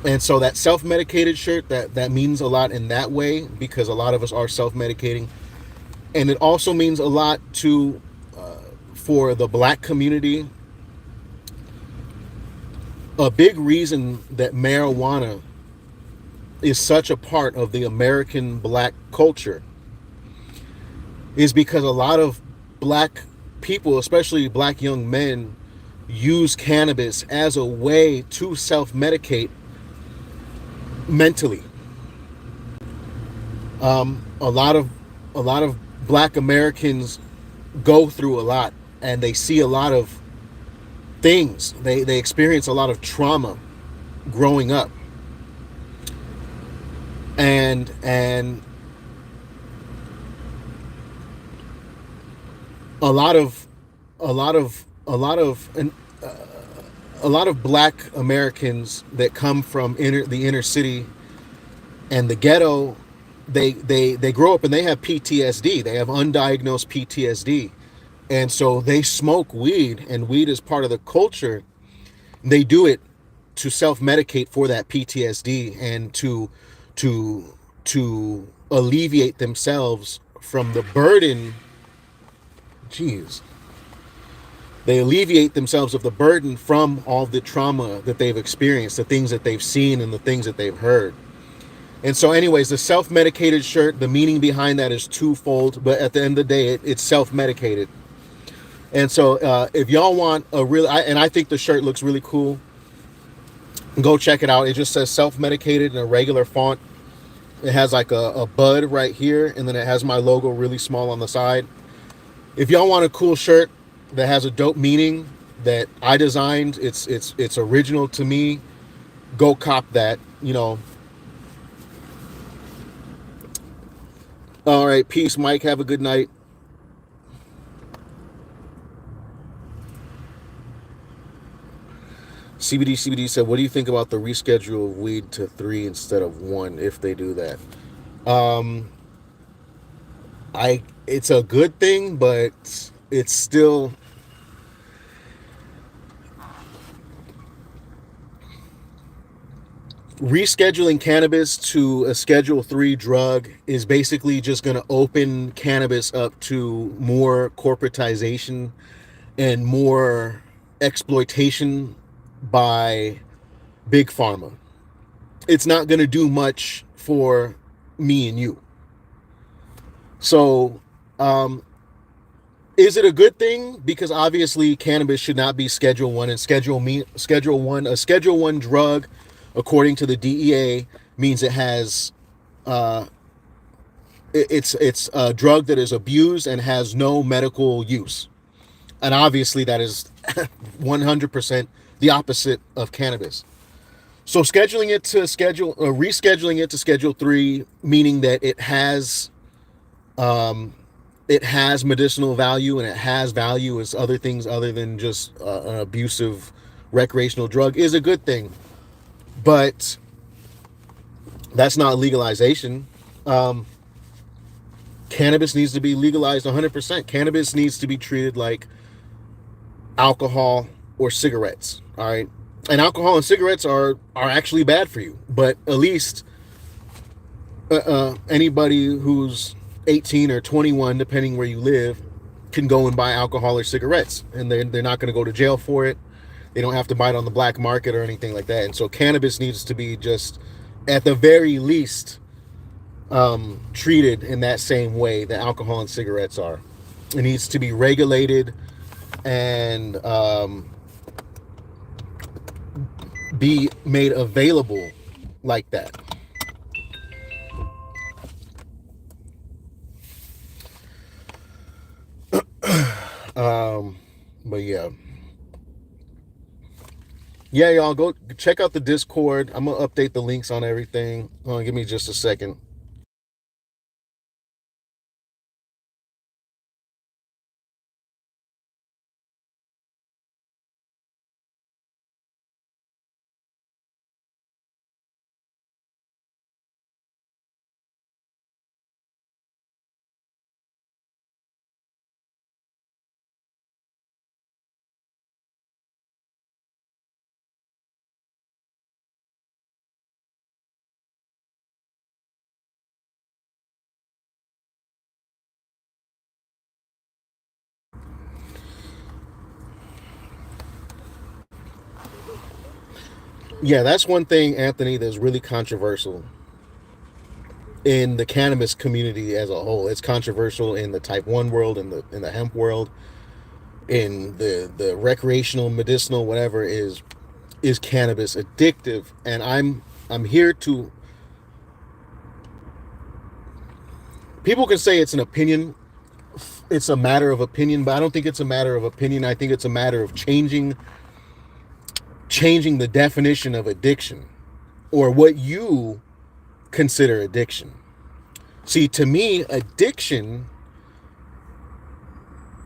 A: And so that self-medicated shirt, that means a lot in that way, because a lot of us are self-medicating. And it also means a lot to for the Black community. A big reason that marijuana is such a part of the American Black culture is because a lot of Black people, especially Black young men, use cannabis as a way to self-medicate mentally. A lot of Black Americans go through a lot, and they see a lot of things. They experience a lot of trauma growing up, and a lot of Black Americans that come from the inner city and the ghetto, they grow up and they have PTSD. They have undiagnosed PTSD. And so they smoke weed, and weed is part of the culture. They do it to self-medicate for that PTSD and to alleviate themselves from the burden. Jeez. They alleviate themselves of the burden from all the trauma that they've experienced, the things that they've seen and the things that they've heard. And so anyways, the self-medicated shirt, the meaning behind that is twofold, but at the end of the day, it's self-medicated. And so if y'all want a real, and I think the shirt looks really cool, go check it out. It just says self-medicated in a regular font. It has like a bud right here, and then it has my logo really small on the side. If y'all want a cool shirt that has a dope meaning that I designed, it's original to me, go cop that, All right, peace, Mike. Have a good night. CBD said, what do you think about the reschedule of weed to 3 instead of 1 if they do that? it's a good thing, but it's still rescheduling cannabis to a Schedule 3 drug is basically just going to open cannabis up to more corporatization and more exploitation by big pharma. It's not going to do much for me and you. So, is it a good thing? Because obviously, cannabis should not be Schedule 1, and Schedule 1, a Schedule 1 drug, according to the DEA, means it has it's a drug that is abused and has no medical use. And obviously that is 100% the opposite of cannabis. So rescheduling it to Schedule 3, meaning that it has medicinal value and it has value as other things other than just an abusive recreational drug, is a good thing. But that's not legalization. Cannabis needs to be legalized 100%. Cannabis needs to be treated like alcohol or cigarettes. All right. And alcohol and cigarettes are actually bad for you. But at least anybody who's 18 or 21, depending where you live, can go and buy alcohol or cigarettes. And they're not going to go to jail for it. They don't have to buy it on the black market or anything like that. And so cannabis needs to be just, at the very least, treated in that same way that alcohol and cigarettes are. It needs to be regulated and be made available like that. But yeah, y'all go check out the Discord. I'm gonna update the links on everything. Give me just a second. Yeah, that's one thing, Anthony, that's really controversial in the cannabis community as a whole. It's controversial in the type 1 world, in the hemp world, in the recreational, medicinal, whatever. Is cannabis addictive? And I'm here to, people can say it's an opinion, it's a matter of opinion, but I don't think it's a matter of opinion. I think it's a matter of changing the definition of addiction, or what you consider addiction. See, to me, addiction,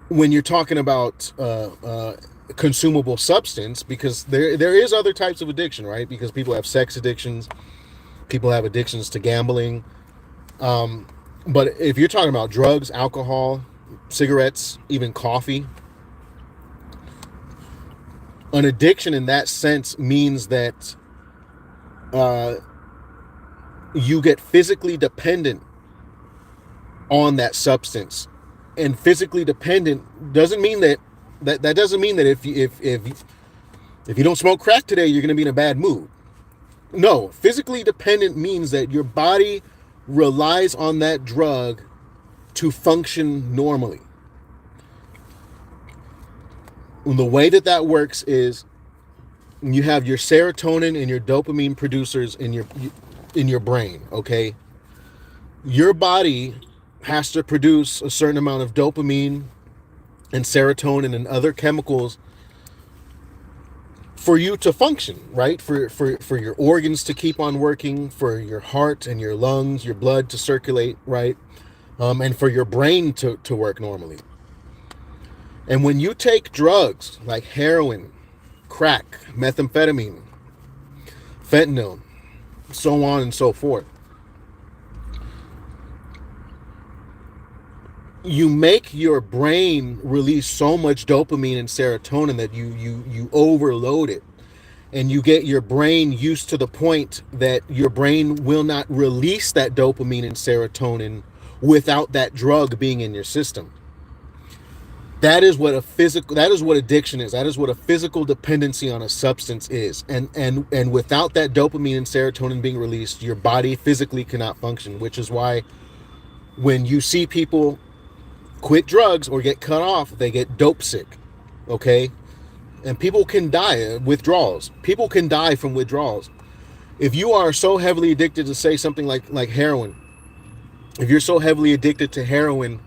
A: when you're talking about consumable substance, because there is other types of addiction, right? Because people have sex addictions, people have addictions to gambling. But if you're talking about drugs, alcohol, cigarettes, even coffee, an addiction in that sense means that you get physically dependent on that substance. And physically dependent doesn't mean that doesn't mean that if you don't smoke crack today, you're going to be in a bad mood. No, physically dependent means that your body relies on that drug to function normally. And the way that works is you have your serotonin and your dopamine producers in your brain, okay? Your body has to produce a certain amount of dopamine and serotonin and other chemicals for you to function, right? For your organs to keep on working, for your heart and your lungs, your blood to circulate, right? And for your brain to work normally. And when you take drugs like heroin, crack, methamphetamine, fentanyl, so on and so forth, you make your brain release so much dopamine and serotonin that you overload it, and you get your brain used to the point that your brain will not release that dopamine and serotonin without that drug being in your system. That is what addiction is. That is what a physical dependency on a substance is. And without that dopamine and serotonin being released, your body physically cannot function, which is why when you see people quit drugs or get cut off, they get dope sick. Okay? And people can die of withdrawals. People can die from withdrawals. If you are so heavily addicted to, say, something like heroin, if you're so heavily addicted to heroin,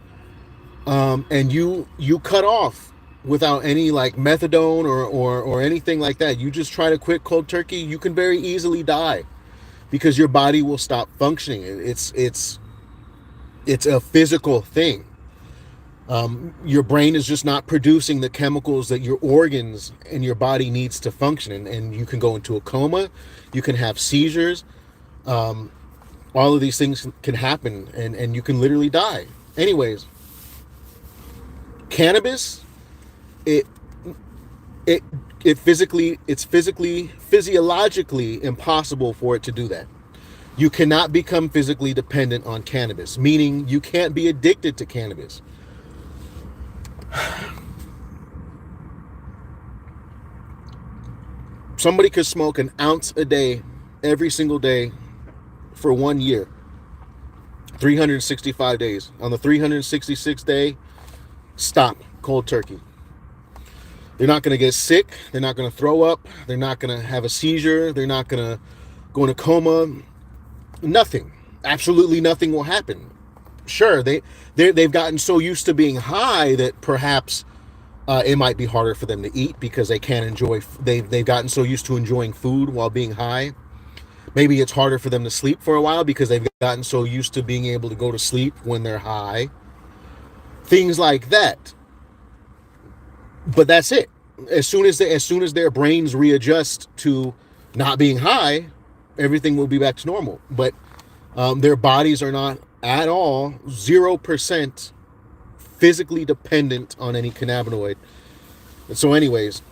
A: and you cut off without any like methadone or anything like that, you just try to quit cold turkey, you can very easily die because your body will stop functioning. It's a physical thing. Your brain is just not producing the chemicals that your organs and your body needs to function, and you can go into a coma, you can have seizures, all of these things can happen, and you can literally die. Anyways, cannabis, it it it's physiologically impossible for it to do that. You cannot become physically dependent on cannabis, meaning you can't be addicted to cannabis. Somebody could smoke an ounce a day every single day for 1 year, 365 days. On the 366th day, stop cold turkey. They're not going to get sick. They're not going to throw up. They're not going to have a seizure. They're not going to go in a coma. Nothing. Absolutely nothing will happen. Sure, they've gotten so used to being high that perhaps it might be harder for them to eat because they can't enjoy. They've gotten so used to enjoying food while being high. Maybe it's harder for them to sleep for a while because they've gotten so used to being able to go to sleep when they're high. Things like that. But that's it. As soon as their brains readjust to not being high, everything will be back to normal. But their bodies are not at all 0% physically dependent on any cannabinoid. And so, anyways,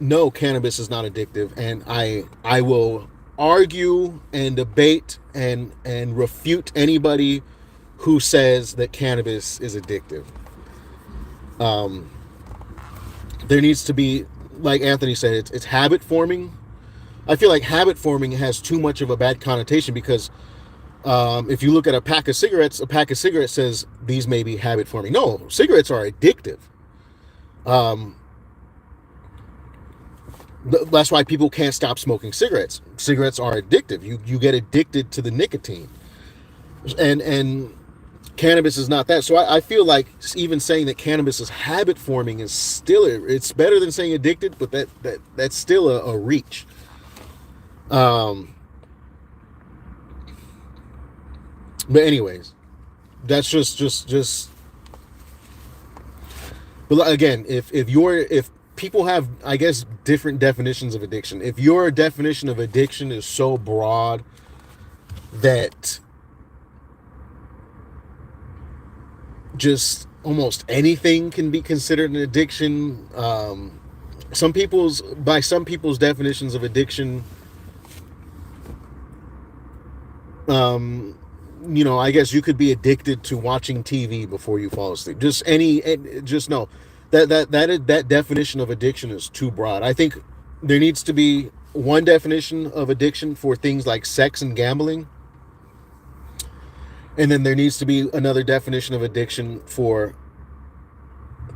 A: no, cannabis is not addictive, and I will argue and debate and refute anybody who says that cannabis is addictive. There needs to be, like Anthony said, it's habit forming. I feel like habit forming has too much of a bad connotation because if you look at a pack of cigarettes says these may be habit forming. No, cigarettes are addictive. That's why people can't stop smoking cigarettes. Cigarettes are addictive. You get addicted to the nicotine, and cannabis is not that. So I feel like even saying that cannabis is habit forming is still, it's better than saying addicted, but that's still a reach. But anyways, that's just. But again, if people have, I guess, different definitions of addiction. If your definition of addiction is so broad that just almost anything can be considered an addiction, by some people's definitions of addiction, I guess you could be addicted to watching TV before you fall asleep. Just know that definition of addiction is too broad. I think there needs to be one definition of addiction for things like sex and gambling, and then there needs to be another definition of addiction for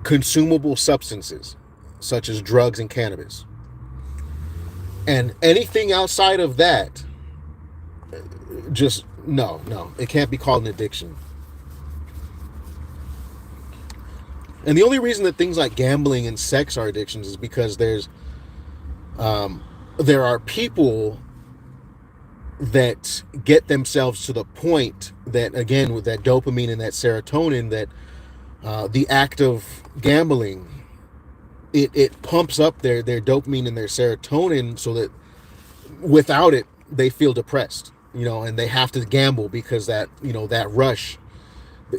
A: consumable substances such as drugs and cannabis. And anything outside of that, just no, it can't be called an addiction. And the only reason that things like gambling and sex are addictions is because there are people that get themselves to the point that, again, with that dopamine and that serotonin, that the act of gambling, it pumps up their dopamine and their serotonin, so that without it they feel depressed, and they have to gamble because that rush,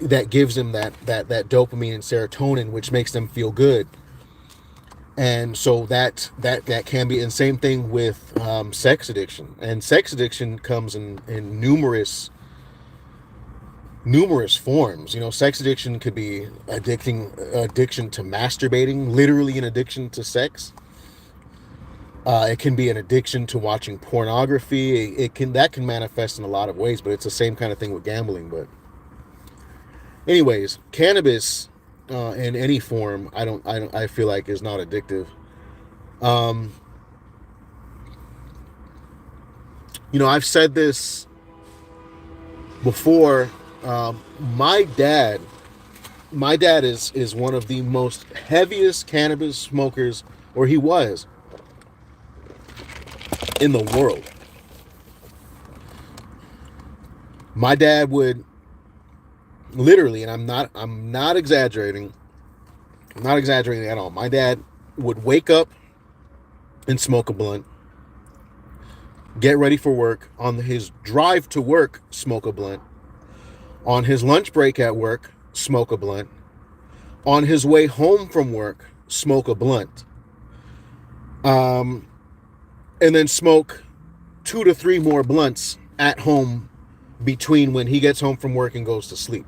A: that gives them that dopamine and serotonin, which makes them feel good. And so that can be, and same thing with sex addiction. And sex addiction comes in numerous forms. You know, sex addiction could be addiction to masturbating, literally an addiction to sex. It can be an addiction to watching pornography. That can manifest in a lot of ways, but it's the same kind of thing with gambling. But anyways, cannabis in any form, I feel like is not addictive. Um, you know, I've said this before. My dad, is one of the most heaviest cannabis smokers, or he was, in the world. My dad would literally, and I'm not exaggerating. I'm not exaggerating at all. My dad would wake up and smoke a blunt, get ready for work, on his drive to work, smoke a blunt, on his lunch break at work, smoke a blunt, on his way home from work, smoke a blunt, and then smoke 2 to 3 more blunts at home between when he gets home from work and goes to sleep.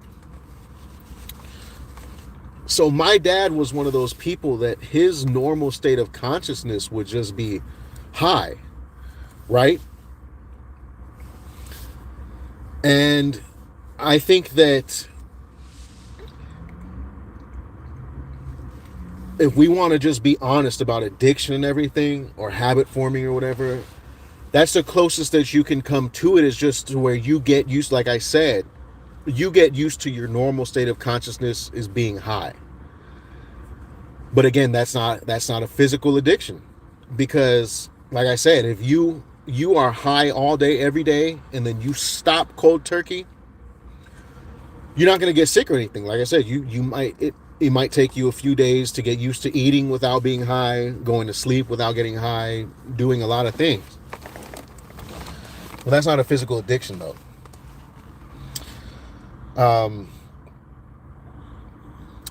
A: So my dad was one of those people that his normal state of consciousness would just be high, right? And I think that if we want to just be honest about addiction and everything, or habit forming or whatever, that's the closest that you can come to it, is just to where you get used, like I said, you get used to your normal state of consciousness is being high. But again, that's not a physical addiction, because like I said, if you are high all day every day and then you stop cold turkey, you're not going to get sick or anything. Like I said, it might take you a few days to get used to eating without being high, going to sleep without getting high, doing a lot of things. Well, that's not a physical addiction though.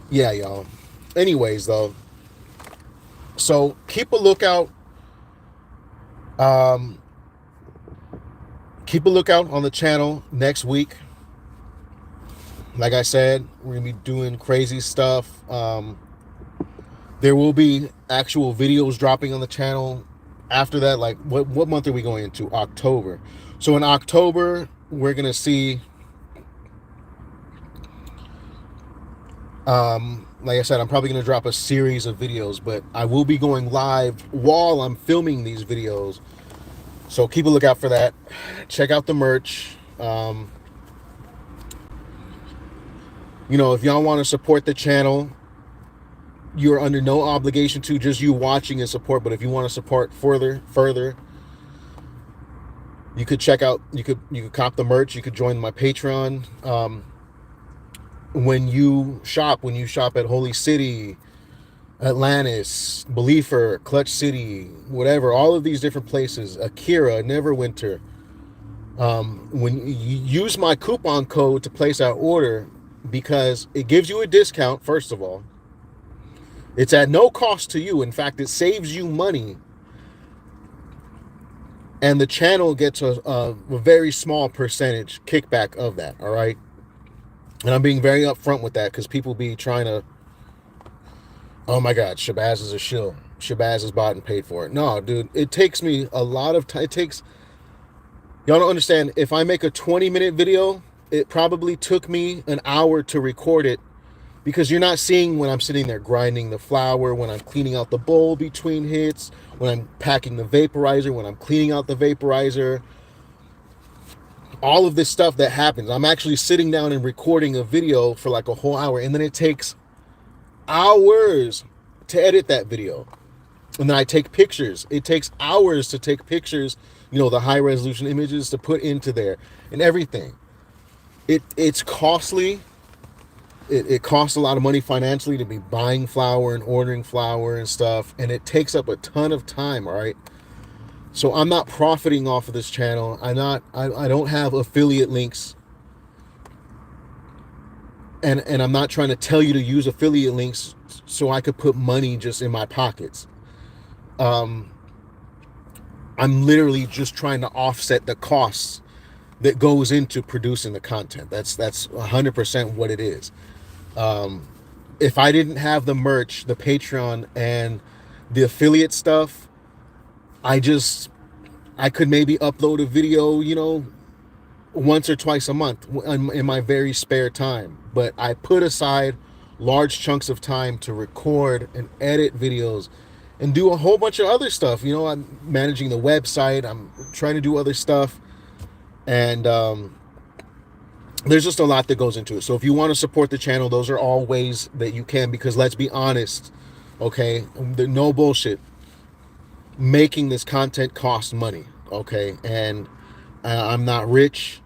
A: Yeah, y'all. Anyways, though, so keep a lookout. Keep a lookout on the channel next week. Like I said, we're gonna be doing crazy stuff. There will be actual videos dropping on the channel after that. Like, what month are we going into? October. So in October, we're gonna see. Like I said, I'm probably going to drop a series of videos, but I will be going live while I'm filming these videos. So keep a lookout for that. Check out the merch. You know, if y'all want to support the channel, you're under no obligation to, just you watching and support. But if you want to support further, you could check out, you could cop the merch. You could join my Patreon. When you shop at Holy City, Atlantis, Believer, Clutch City, whatever, all of these different places, Akira, Neverwinter, when you use my coupon code to place our order, because it gives you a discount. First of all, it's at no cost to you. In fact, it saves you money, and the channel gets a very small percentage kickback of that. All right. And I'm being very upfront with that, because people be trying to, oh my God, Shabazz is a shill. Shabazz is bought and paid for it. No, dude, it takes me a lot of time. Y'all don't understand. If I make a 20-minute video, it probably took me an hour to record it, because you're not seeing when I'm sitting there grinding the flour, when I'm cleaning out the bowl between hits, when I'm packing the vaporizer, when I'm cleaning out the vaporizer. All of this stuff that happens, I'm actually sitting down and recording a video for like a whole hour, and then it takes hours to edit that video, and then I take pictures. It takes hours to take pictures, you know, the high resolution images to put into there and everything. It's costly. It costs a lot of money financially to be buying flour and ordering flour and stuff, and it takes up a ton of time. All right. So I'm not profiting off of this channel. I don't have affiliate links. and I'm not trying to tell you to use affiliate links so I could put money just in my pockets. Um, I'm literally just trying to offset the costs that goes into producing the content. That's 100% what it is. Um, if I didn't have the merch, the Patreon, and the affiliate stuff, I could maybe upload a video, once or twice a month in my very spare time. But I put aside large chunks of time to record and edit videos and do a whole bunch of other stuff. I'm managing the website, I'm trying to do other stuff, and there's just a lot that goes into it. So if you want to support the channel, those are all ways that you can, because let's be honest, okay? No bullshit. Making this content costs money, okay? And I'm not rich.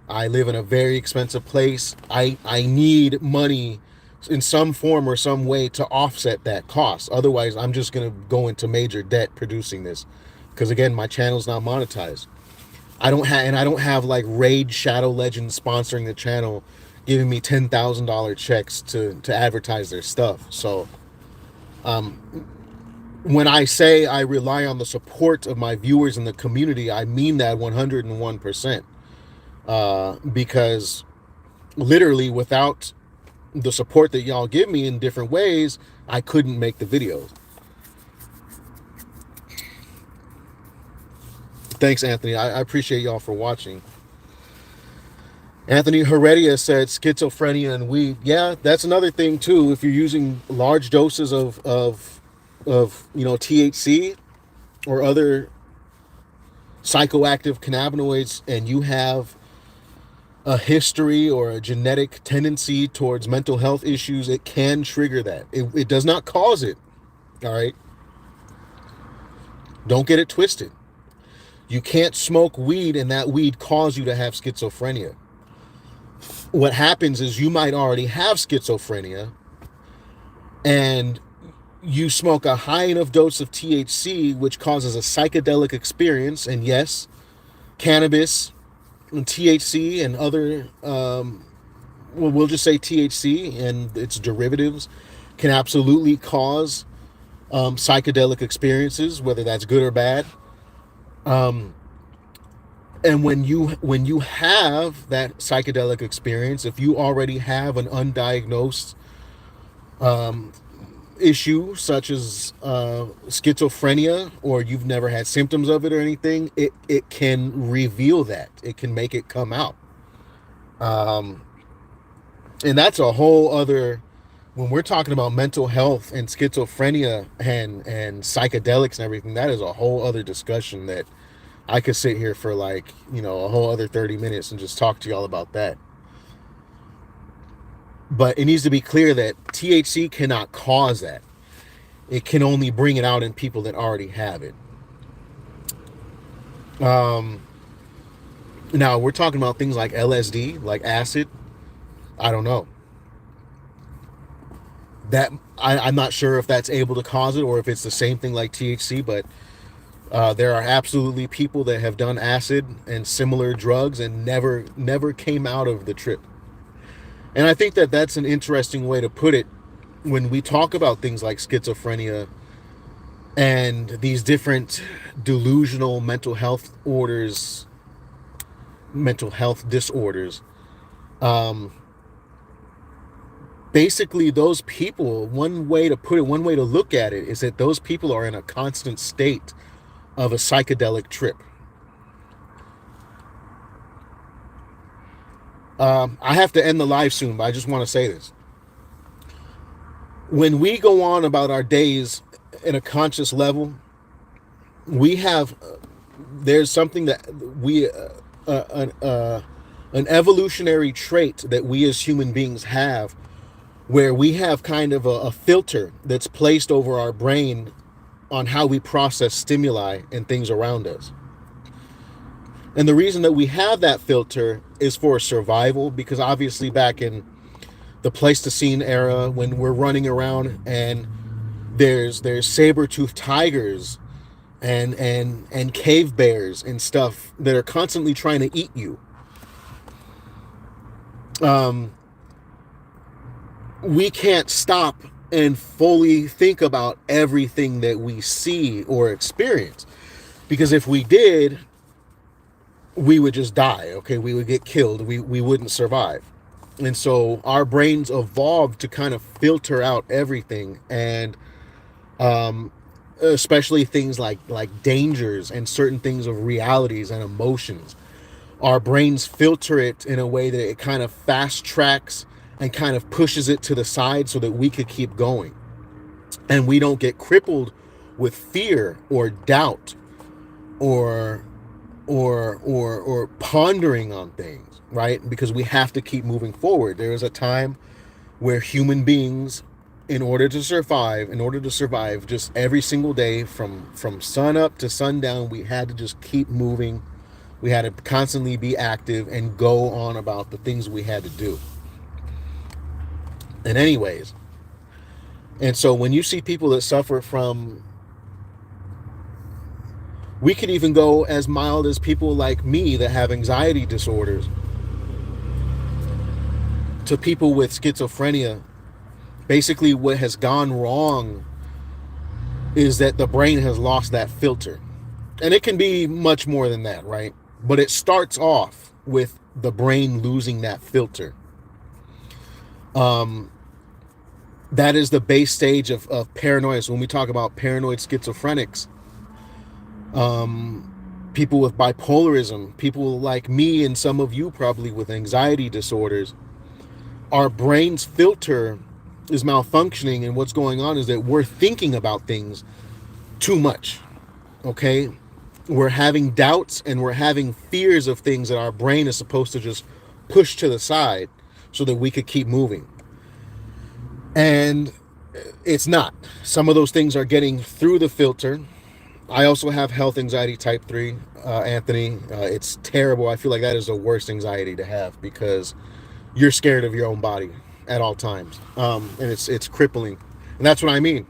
A: I live in a very expensive place. I need money in some form or some way to offset that cost. Otherwise, I'm just going to go into major debt producing this. Because again, my channel's not monetized. I don't have like Raid Shadow Legends sponsoring the channel, giving me $10,000 checks to advertise their stuff. So when I say I rely on the support of my viewers in the community, I mean that 101%. Because literally without the support that y'all give me in different ways, I couldn't make the videos. Thanks, Anthony. I appreciate y'all for watching. Anthony Heredia said schizophrenia and weed. Yeah, that's another thing too. If you're using large doses of THC or other psychoactive cannabinoids, and you have a history or a genetic tendency towards mental health issues, it can trigger that. It does not cause it. All right. Don't get it twisted. You can't smoke weed and that weed cause you to have schizophrenia. What happens is you might already have schizophrenia and you smoke a high enough dose of THC, which causes a psychedelic experience. And yes, cannabis and THC and other, we'll just say THC and its derivatives can absolutely cause psychedelic experiences, whether that's good or bad. And when you have that psychedelic experience, if you already have an undiagnosed issue such as schizophrenia, or you've never had symptoms of it or anything, it can reveal that. It can make it come out. And that's a whole other, when we're talking about mental health and schizophrenia and psychedelics and everything, that is a whole other discussion that I could sit here for a whole other 30 minutes and just talk to y'all about that. But it needs to be clear that THC cannot cause that. It can only bring it out in people that already have it. Now, we're talking about things like LSD, like acid. I don't know. That I'm not sure if that's able to cause it or if it's the same thing like THC, but there are absolutely people that have done acid and similar drugs and never came out of the trip. And I think that that's an interesting way to put it when we talk about things like schizophrenia and these different delusional mental health disorders. Basically, those people, one way to look at it is that those people are in a constant state of a psychedelic trip. I have to end the live soon, but I just want to say this. When we go on about our days in a conscious level, there's something that an evolutionary trait that we as human beings have, where we have kind of a filter that's placed over our brain on how we process stimuli and things around us. And the reason that we have that filter is for survival, because obviously back in the Pleistocene era, when we're running around and there's saber-toothed tigers and cave bears and stuff that are constantly trying to eat you. we can't stop and fully think about everything that we see or experience. Because if we did, we would just die, okay? We would get killed. We wouldn't survive. And so our brains evolved to kind of filter out everything, and um, especially things like dangers and certain things of realities and emotions. Our brains filter it in a way that it kind of fast tracks and kind of pushes it to the side so that we could keep going. And we don't get crippled with fear or doubt or or pondering on things, right? Because we have to keep moving forward. There was a time where human beings, in order to survive just every single day from sun up to sundown, we had to just keep moving. We had to constantly be active and go on about the things we had to do. And anyways, and so when you see people that suffer from, we could even go as mild as people like me that have anxiety disorders, to people with schizophrenia. Basically, what has gone wrong is that the brain has lost that filter. And it can be much more than that, right? But it starts off with the brain losing that filter. Um, that is the base stage of paranoia. So when we talk about paranoid schizophrenics, people with bipolarism, people like me and some of you probably with anxiety disorders, our brain's filter is malfunctioning, and what's going on is that we're thinking about things too much. Okay, we're having doubts and we're having fears of things that our brain is supposed to just push to the side so that we could keep moving. And it's not. Some of those things are getting through the filter. I also have health anxiety type 3, Anthony. It's terrible. I feel like that is the worst anxiety to have, because you're scared of your own body at all times. And it's crippling. And that's what I mean.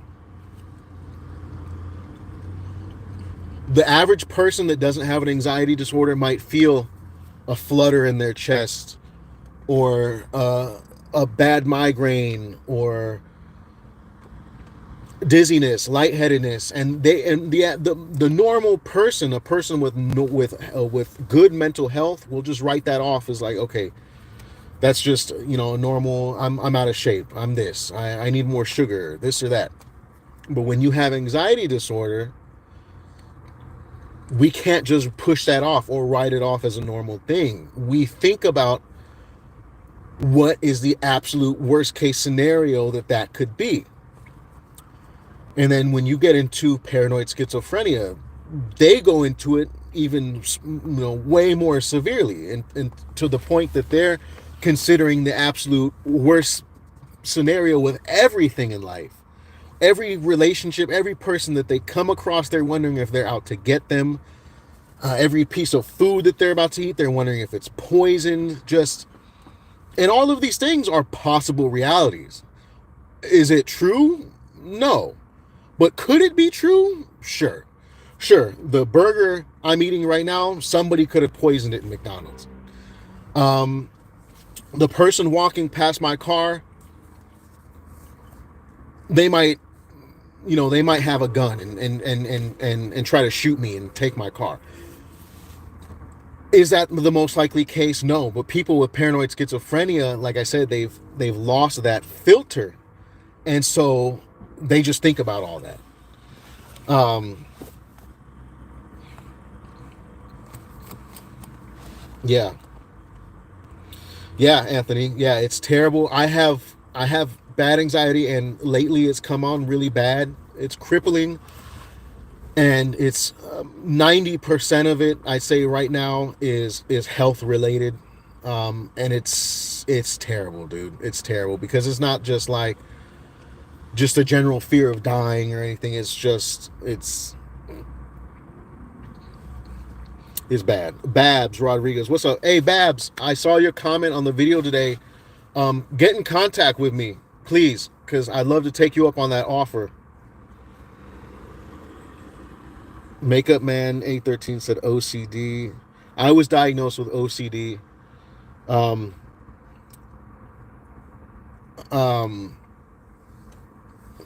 A: The average person that doesn't have an anxiety disorder might feel a flutter in their chest, or a bad migraine, or dizziness, lightheadedness, and the normal person, a person with good mental health, will just write that off as like, okay, that's just, a normal. I'm out of shape. I'm this. I need more sugar. This or that. But when you have anxiety disorder, we can't just push that off or write it off as a normal thing. We think about what is the absolute worst case scenario that could be. And then when you get into paranoid schizophrenia, they go into it even, way more severely, and to the point that they're considering the absolute worst scenario with everything in life. Every relationship, every person that they come across, they're wondering if they're out to get them. Every piece of food that they're about to eat, they're wondering if it's poisoned. And all of these things are possible realities. Is it true? No. But could it be true? Sure. Sure. The burger I'm eating right now, somebody could have poisoned it in McDonald's. The person walking past my car, they might, they might have a gun and try to shoot me and take my car. Is that the most likely case? No. But people with paranoid schizophrenia, like I said, they've lost that filter, and so they just think about all that. Yeah. Yeah, Anthony. Yeah, it's terrible. I have bad anxiety, and lately it's come on really bad. It's crippling, and it's 90% of it, I'd say right now, is health related. And it's terrible, dude. It's terrible, because it's not just a general fear of dying or anything. It's bad. Babs Rodriguez, what's up? Hey, Babs, I saw your comment on the video today. Get in contact with me, please, because I'd love to take you up on that offer. Makeup Man 813 said OCD. I was diagnosed with OCD. Um,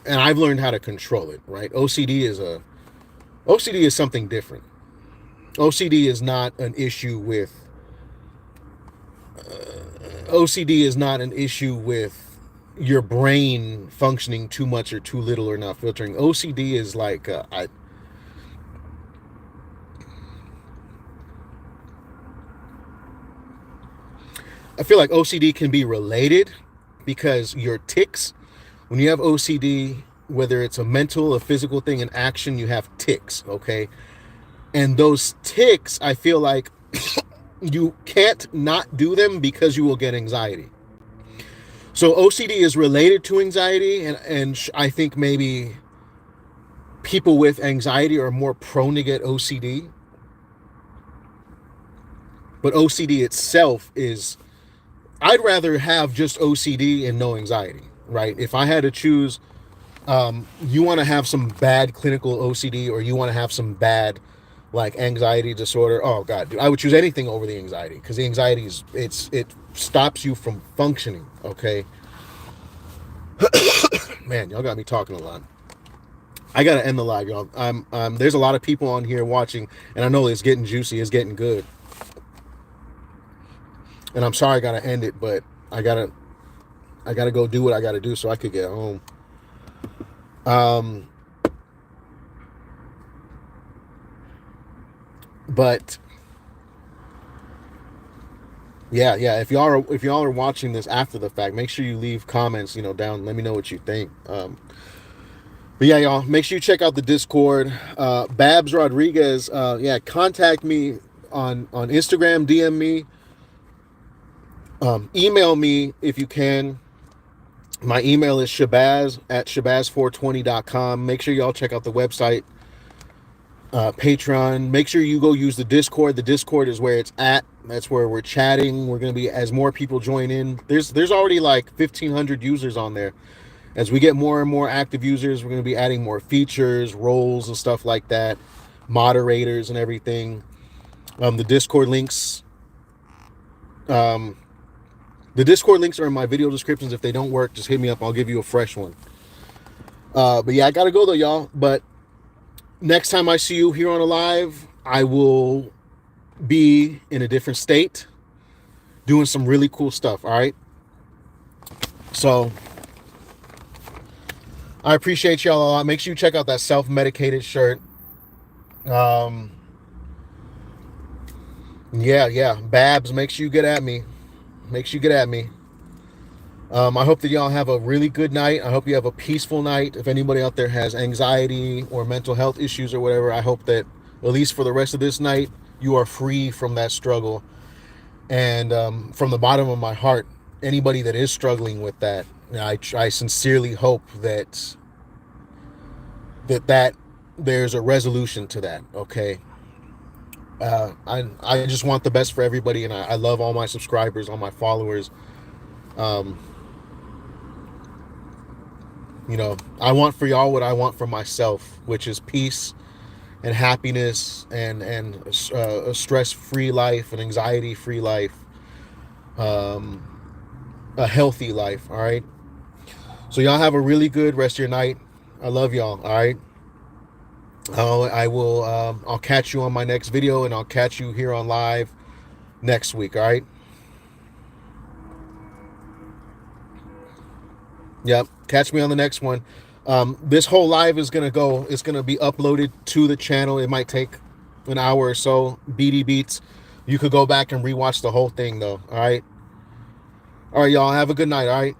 A: and I've learned how to control it, right? OCD is something different. OCD is not an issue with OCD is not an issue with your brain functioning too much or too little or not filtering. OCD is like I feel like OCD can be related because your tics, when you have OCD, whether it's a mental, a physical thing, an action, you have tics, okay? And those tics, I feel like you can't not do them because you will get anxiety. So OCD is related to anxiety, and I think maybe people with anxiety are more prone to get OCD. But OCD itself is, I'd rather have just OCD and no anxiety, right? If I had to choose, you want to have some bad clinical OCD or you want to have some bad like anxiety disorder, oh god, dude, I would choose anything over the anxiety because the anxiety is it stops you from functioning, okay? Man, y'all got me talking a lot. I gotta end the live, y'all. There's a lot of people on here watching, and I know it's getting juicy, it's getting good. And I'm sorry I gotta end it, but I gotta go do what I gotta do so I could get home. But yeah, if y'all are watching this after the fact, make sure you leave comments, down. Let me know what you think. But yeah, y'all, make sure you check out the Discord. Babs Rodriguez, contact me on Instagram, DM me, email me if you can. My email is shabazz@shabazz420.com. Make sure y'all check out the website, Patreon. Make sure you go use the Discord. The Discord is where it's at. That's where we're chatting. We're going to be, as more people join in, there's already like 1,500 users on there. As we get more and more active users, we're going to be adding more features, roles and stuff like that, moderators and everything. The Discord links are in my video descriptions. If they don't work, just hit me up. I'll give you a fresh one. But yeah, I got to go though, y'all. But next time I see you here on a live, I will be in a different state doing some really cool stuff. All right. So I appreciate y'all a lot. Make sure you check out that self-medicated shirt. Yeah. Babs, make sure you get at me. I hope that y'all have a really good night. I hope you have a peaceful night. If anybody out there has anxiety or mental health issues or whatever, I hope that at least for the rest of this night, you are free from that struggle. And from the bottom of my heart, anybody that is struggling with that, I sincerely hope that there's a resolution to that, okay? I just want the best for everybody, and I love all my subscribers, all my followers. I want for y'all what I want for myself, which is peace and happiness and a stress-free life, an anxiety-free life, a healthy life, all right? So y'all have a really good rest of your night. I love y'all, all right? I'll catch you on my next video, and I'll catch you here on live next week, all right? Yep, catch me on the next one. This whole live it's gonna be uploaded to the channel. It might take an hour or so. BD Beats. You could go back and rewatch the whole thing though. All right, y'all have a good night. All right.